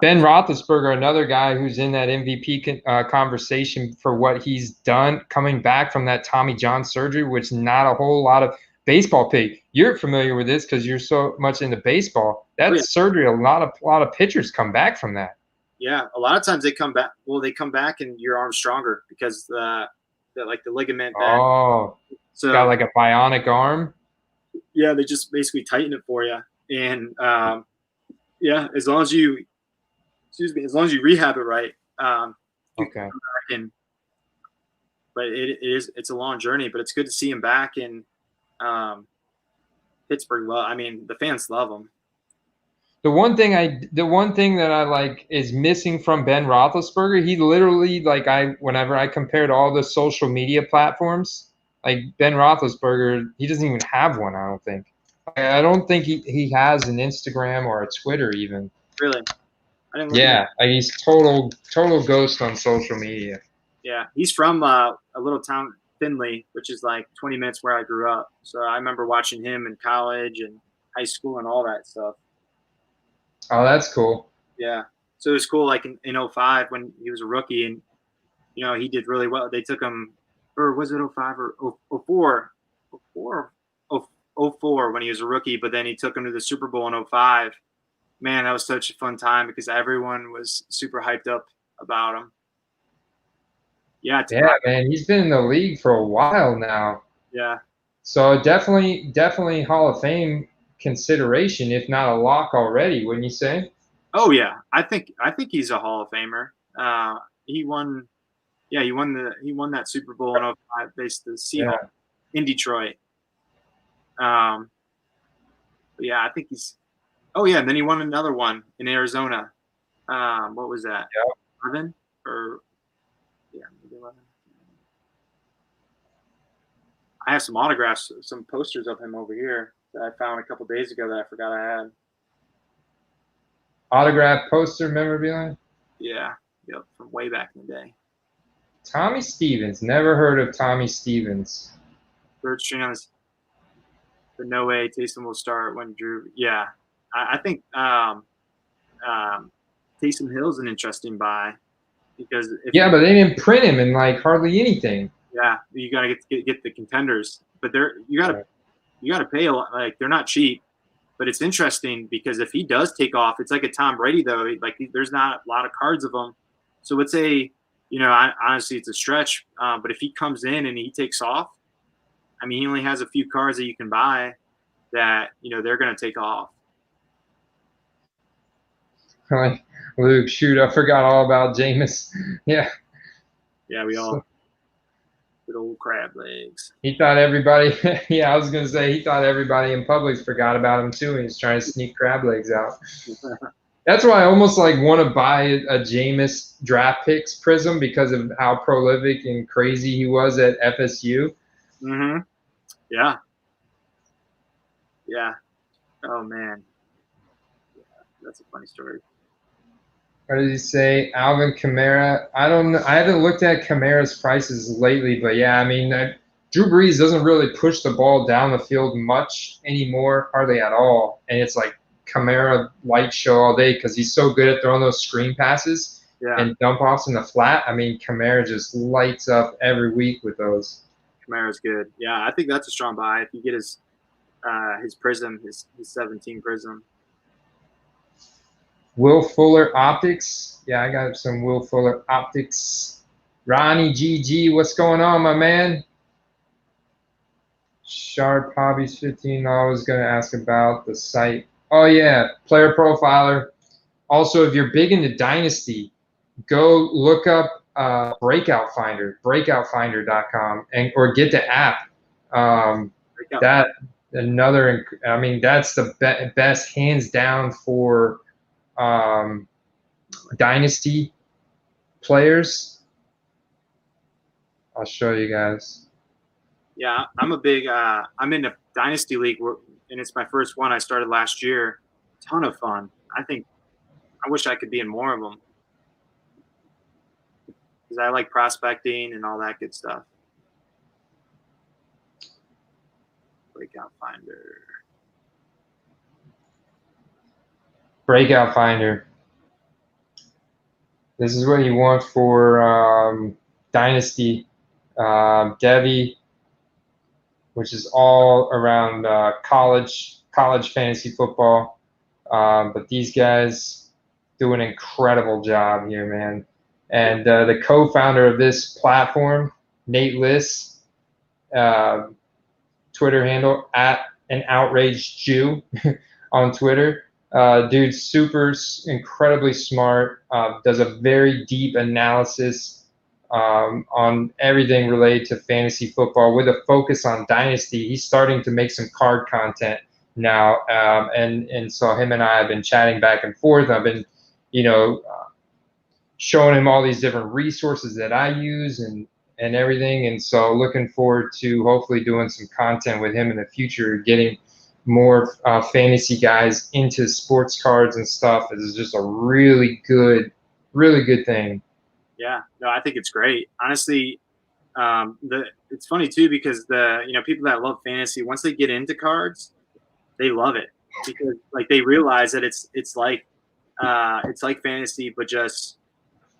Ben Roethlisberger, another guy who's in that MVP conversation for what he's done coming back from that Tommy John surgery, which not a whole lot of baseball pig. You're familiar with this because you're so much into baseball. That surgery, a lot of pitchers come back from that. Yeah, a lot of times they come back. Well, they come back and your arm's stronger because the ligament. So got like a bionic arm. Yeah, they just basically tighten it for you, and as long as you rehab it right. Okay. But it's a long journey, but it's good to see him back in Pittsburgh. I mean, the fans love him. The one thing that I like is missing from Ben Roethlisberger. He literally, whenever I compared all the social media platforms, like Ben Roethlisberger, he doesn't even have one. I don't think. I don't think he has an Instagram or a Twitter even. Really? I didn't look at it. He's total ghost on social media. Yeah, he's from a little town, Findlay, which is like 20 minutes where I grew up. So I remember watching him in college and high school and all that stuff. Oh, that's cool. Yeah. So it was cool, like in 05 when he was a rookie and, he did really well. They took him, or was it 05 or 04? 04 when he was a rookie, but then he took him to the Super Bowl in 05. Man, that was such a fun time because everyone was super hyped up about him. Yeah, man, he's been in the league for a while now. Yeah. So definitely Hall of Fame consideration, if not a lock already, wouldn't you say? Oh yeah, I think he's a Hall of Famer. He won that Super Bowl in 05 faced the Seahawks in Detroit. I think he's. Oh yeah, and then he won another one in Arizona. What was that? 11 or maybe 11. I have some autographs, some posters of him over here that I found a couple days ago that I forgot I had. Autograph poster memorabilia? Yeah, from way back in the day. Tommy Stevens. Never heard of Tommy Stevens. Third string on this. But no way Taysom will start when Drew. Yeah, I think Taysom Hill's an interesting buy because but they didn't print him in hardly anything. Yeah, you gotta get the contenders, but you gotta pay a lot. Like they're not cheap, but it's interesting because if he does take off, it's like a Tom Brady though. There's not a lot of cards of him, so let's say honestly it's a stretch. But if he comes in and he takes off, I mean he only has a few cards that you can buy that they're gonna take off. Like Luke, shoot, I forgot all about Jameis. Yeah. Yeah, we all. Good old crab legs. He thought everybody. I was gonna say he thought everybody in Publix forgot about him too. He was trying to sneak crab legs out. That's why I almost want to buy a Jameis draft picks prism because of how prolific and crazy he was at FSU. Mm-hmm. Yeah. Yeah. Oh man. Yeah, that's a funny story. What did he say? Alvin Kamara. I don't know. I haven't looked at Kamara's prices lately, but yeah, I mean, Drew Brees doesn't really push the ball down the field much anymore, hardly at all. And it's like Kamara light show all day because he's so good at throwing those screen passes and dump offs in the flat. I mean, Kamara just lights up every week with those. Kamara's good. Yeah, I think that's a strong buy if you get his prism, his 17 prism. Will Fuller optics. Yeah, I got some Will Fuller optics. Ronnie GG, what's going on, my man? Sharp Hobbies 15. I was going to ask about the site. Oh yeah, player profiler. Also, if you're big into Dynasty, go look up Breakout Finder, breakoutfinder.com, or get the app. That another. I mean, that's the best hands down for Dynasty players. I'll show you guys. Yeah, I'm a big. I'm in a Dynasty League, and it's my first one. I started last year. Ton of fun. I wish I could be in more of them because I like prospecting and all that good stuff. Breakout Finder. Breakout Finder. This is what you want for Dynasty. Devi, which is all around college fantasy football. But these guys do an incredible job here, man. And the co-founder of this platform, Nate Liss, Twitter handle @AnOutrageDJew on Twitter. Dude's incredibly smart, does a very deep analysis on everything related to fantasy football with a focus on Dynasty. He's starting to make some card content now, and so him and I have been chatting back and forth. I've been, showing him all these different resources that I use and everything, and so looking forward to hopefully doing some content with him in the future, getting more fantasy guys into sports cards and stuff. Is just a really good thing. Yeah, no, I think it's great. Honestly, it's funny too because people that love fantasy, once they get into cards, they love it because like they realize that it's like fantasy, but just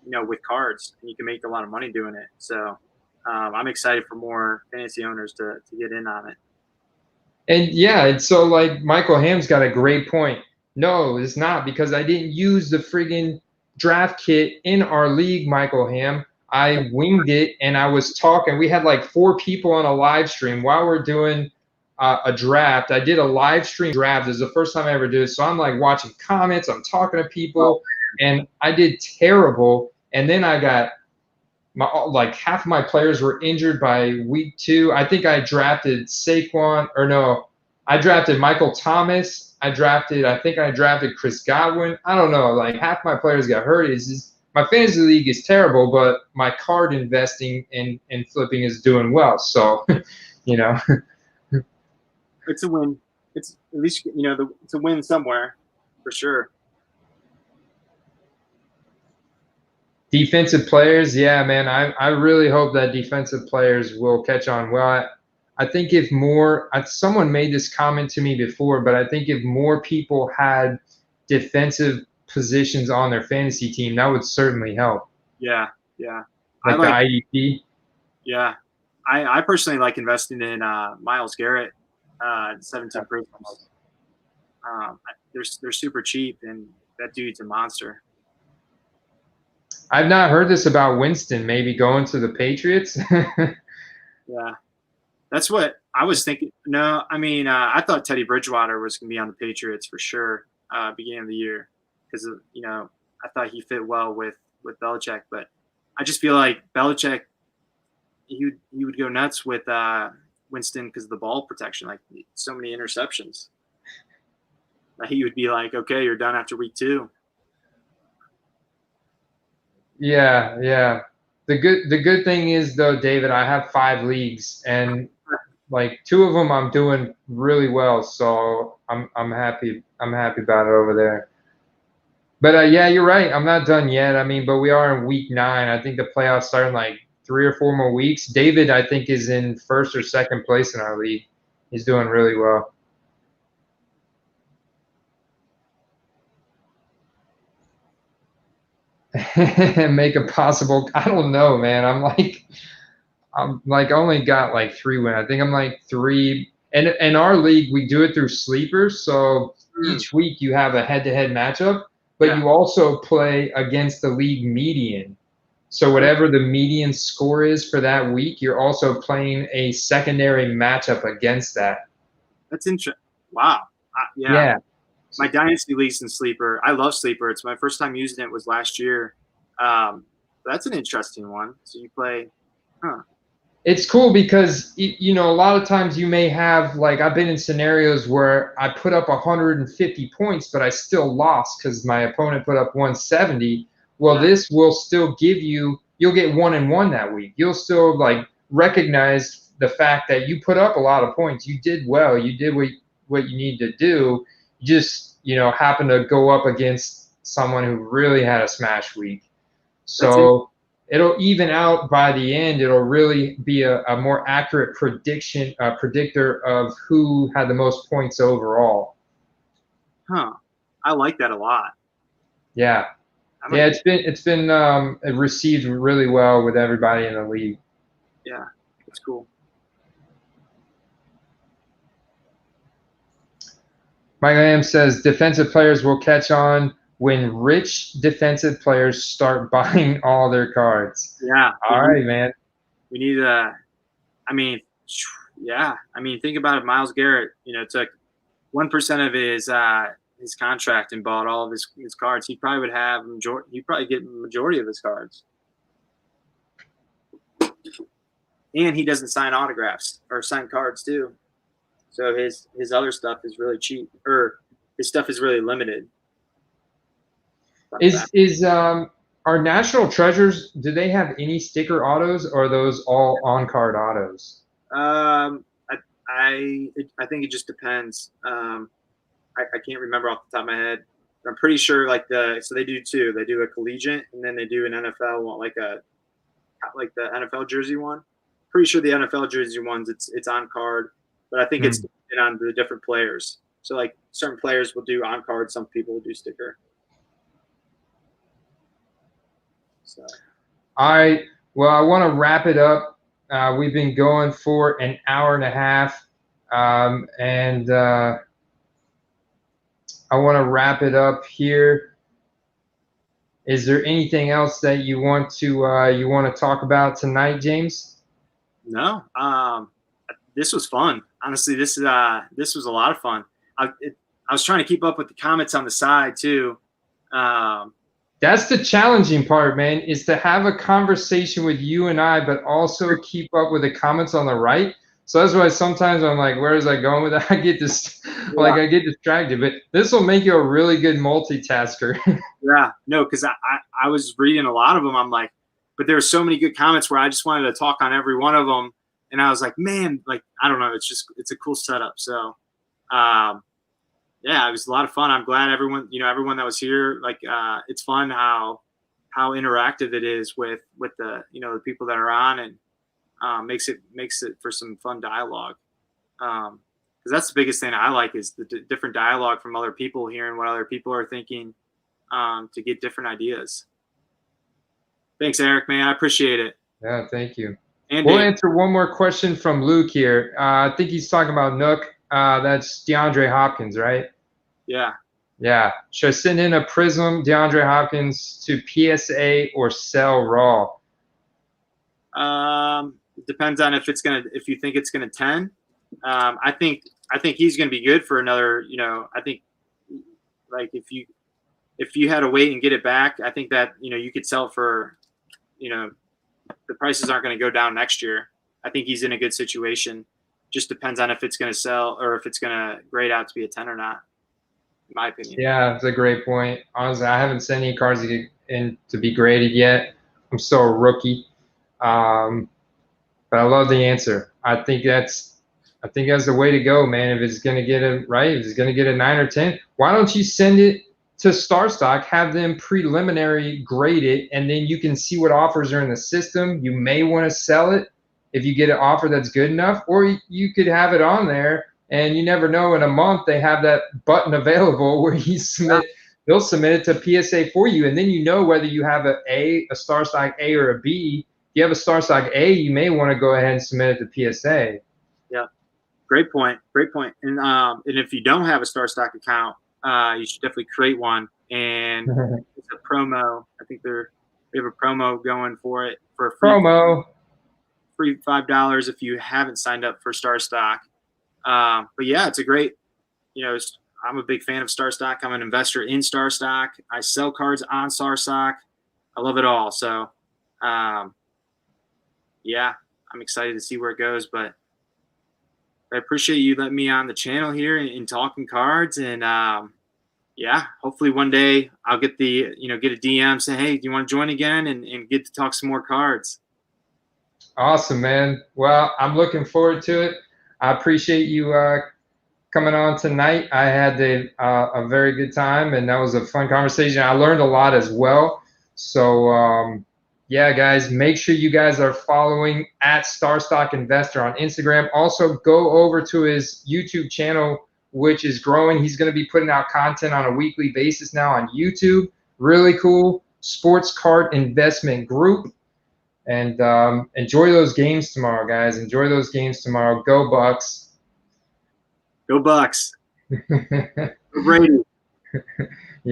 with cards, and you can make a lot of money doing it. So I'm excited for more fantasy owners to get in on it. And yeah, and so like Michael Ham's got a great point. No, it's not, because I didn't use the friggin' draft kit in our league, Michael Ham. I winged it, and I was talking. We had like 4 people on a live stream while we're doing a draft. I did a live stream draft. This is the first time I ever did it. So I'm like watching comments. I'm talking to people, and I did terrible. And then I got like half of my players were injured by week 2. I think I drafted I drafted Michael Thomas. I think I drafted Chris Godwin. I don't know. Like half my players got hurt. My fantasy league is terrible, but my card investing and flipping is doing well. So, It's a win. It's at least, it's a win somewhere for sure. Defensive players, yeah, man. I really hope that defensive players will catch on. Well, I think if someone made this comment to me before, but I think if more people had defensive positions on their fantasy team, that would certainly help. Yeah. Like the IDP. Yeah. I personally like investing in Myles Garrett, 17 Prisms. They're super cheap, and that dude's a monster. I've not heard this about Winston maybe going to the Patriots. Yeah, that's what I was thinking. No, I mean, I thought Teddy Bridgewater was going to be on the Patriots for sure, beginning of the year, because I thought he fit well with Belichick. But I just feel like Belichick, he would go nuts with Winston because of the ball protection, like so many interceptions. He would be like, "Okay, you're done after week 2." Yeah. The good thing is though, David, I have 5 leagues, and like 2 of them I'm doing really well, so I'm happy about it over there. But yeah, you're right. I'm not done yet. I mean, but we are in week 9. I think the playoffs start in like 3 or 4 more weeks. David, I think, is in 1st or 2nd place in our league. He's doing really well. Make a possible. I don't know, man. I'm like only got like 3 wins. I think I'm like 3. And in our league, we do it through sleepers. So each week you have a head-to-head matchup, but you also play against the league median. So whatever the median score is for that week, you're also playing a secondary matchup against that. That's interesting. Wow. Yeah. My Dynasty League's in Sleeper. I love Sleeper. It's my first time using it was last year. That's an interesting one. So you play, It's cool because, a lot of times you may have, like, I've been in scenarios where I put up 150 points, but I still lost because my opponent put up 170. Well, this will still give you'll get 1-1 that week. You'll still, like, recognize the fact that you put up a lot of points. You did well. You did what you need to do. You just, happen to go up against someone who really had a smash week. So it'll even out by the end. It'll really be a more accurate predictor of who had the most points overall. I like that a lot. Yeah. It's been received really well with everybody in the league. Yeah, it's cool. Mike Lamb says defensive players will catch on when rich defensive players start buying all their cards. Yeah. All right, man. We need think about it. Myles Garrett, took 1% of his contract and bought all of his cards. He probably would have he'd probably get the majority of his cards. And he doesn't sign autographs or sign cards too. So his other stuff is really cheap, or his stuff is really limited. Our National Treasures, do they have any sticker autos, or are those all on-card autos? I think it just depends. I can't remember off the top of my head. I'm pretty sure so they do two. They do a collegiate and then they do an NFL one, like the NFL jersey one. Pretty sure the NFL jersey ones it's on card, but I think it's dependent on the different players. So like certain players will do on card, some people will do sticker. So I want to wrap it up. We've been going for an hour and a half, and I want to wrap it up here. Is there anything else that you want to talk about tonight, James? No. This was fun. Honestly, this was a lot of fun. I was trying to keep up with the comments on the side too. That's the challenging part, man, is to have a conversation with you and I, but also keep up with the comments on the right. So that's why sometimes I'm like, where is I going with that? I get distracted, but this will make you a really good multitasker. Yeah, no, because I was reading a lot of them. I'm like, but there were so many good comments where I just wanted to talk on every one of them. And I was like, man, like, I don't know. It's a cool setup. So, yeah, it was a lot of fun. I'm glad everyone that was here, like, it's fun how interactive it is with the, the people that are on, and makes it for some fun dialogue. Because that's the biggest thing I like is the different dialogue from other people, hearing what other people are thinking, to get different ideas. Thanks, Eric, man. I appreciate it. Yeah, thank you. And we'll answer one more question from Luke here. I think he's talking about Nook. That's DeAndre Hopkins, right? Yeah. Yeah. Should I send in a Prism DeAndre Hopkins to PSA or sell raw? It depends on if you think it's gonna 10. I think he's gonna be good for another. I think like if you had to wait and get it back, I think that you could sell it for, the prices aren't going to go down next year. I think he's in a good situation. Just depends on if it's going to sell or if it's going to grade out to be a 10 or not, in my opinion. Yeah, that's a great point. Honestly, I haven't sent any cards to be graded yet. I'm still a rookie. But I love the answer. I think that's the way to go, man. If it's going to get it right, if it's going to get a 9 or 10, why don't you send it to StarStock, have them preliminary grade it, and then you can see what offers are in the system. You may want to sell it if you get an offer that's good enough, or you could have it on there, and you never know, in a month they have that button available where they'll submit it to PSA for you, and then whether you have a StarStock A or a B. If you have a StarStock A, you may want to go ahead and submit it to PSA. Yeah, great point. And if you don't have a StarStock account, you should definitely create one, and it's a promo. I think they have a promo going for it for a free $5 if you haven't signed up for StarStock. But yeah, it's a great, I'm a big fan of StarStock. I'm an investor in StarStock. I sell cards on StarStock. I love it all. So, yeah, I'm excited to see where it goes. But I appreciate you letting me on the channel here and talking cards. And yeah, hopefully one day I'll get get a DM saying, hey, do you want to join again and get to talk some more cards? Awesome, man. Well, I'm looking forward to it. I appreciate you coming on tonight. I had a very good time, and that was a fun conversation. I learned a lot as well. So, yeah, guys, make sure you guys are following at StarStock Investor on Instagram. Also, go over to his YouTube channel, which is growing. He's going to be putting out content on a weekly basis now on YouTube. Really cool. Sports Card Investment Group. And enjoy those games tomorrow, guys. Enjoy those games tomorrow. Go Bucks. Go Bucks. Go Brady.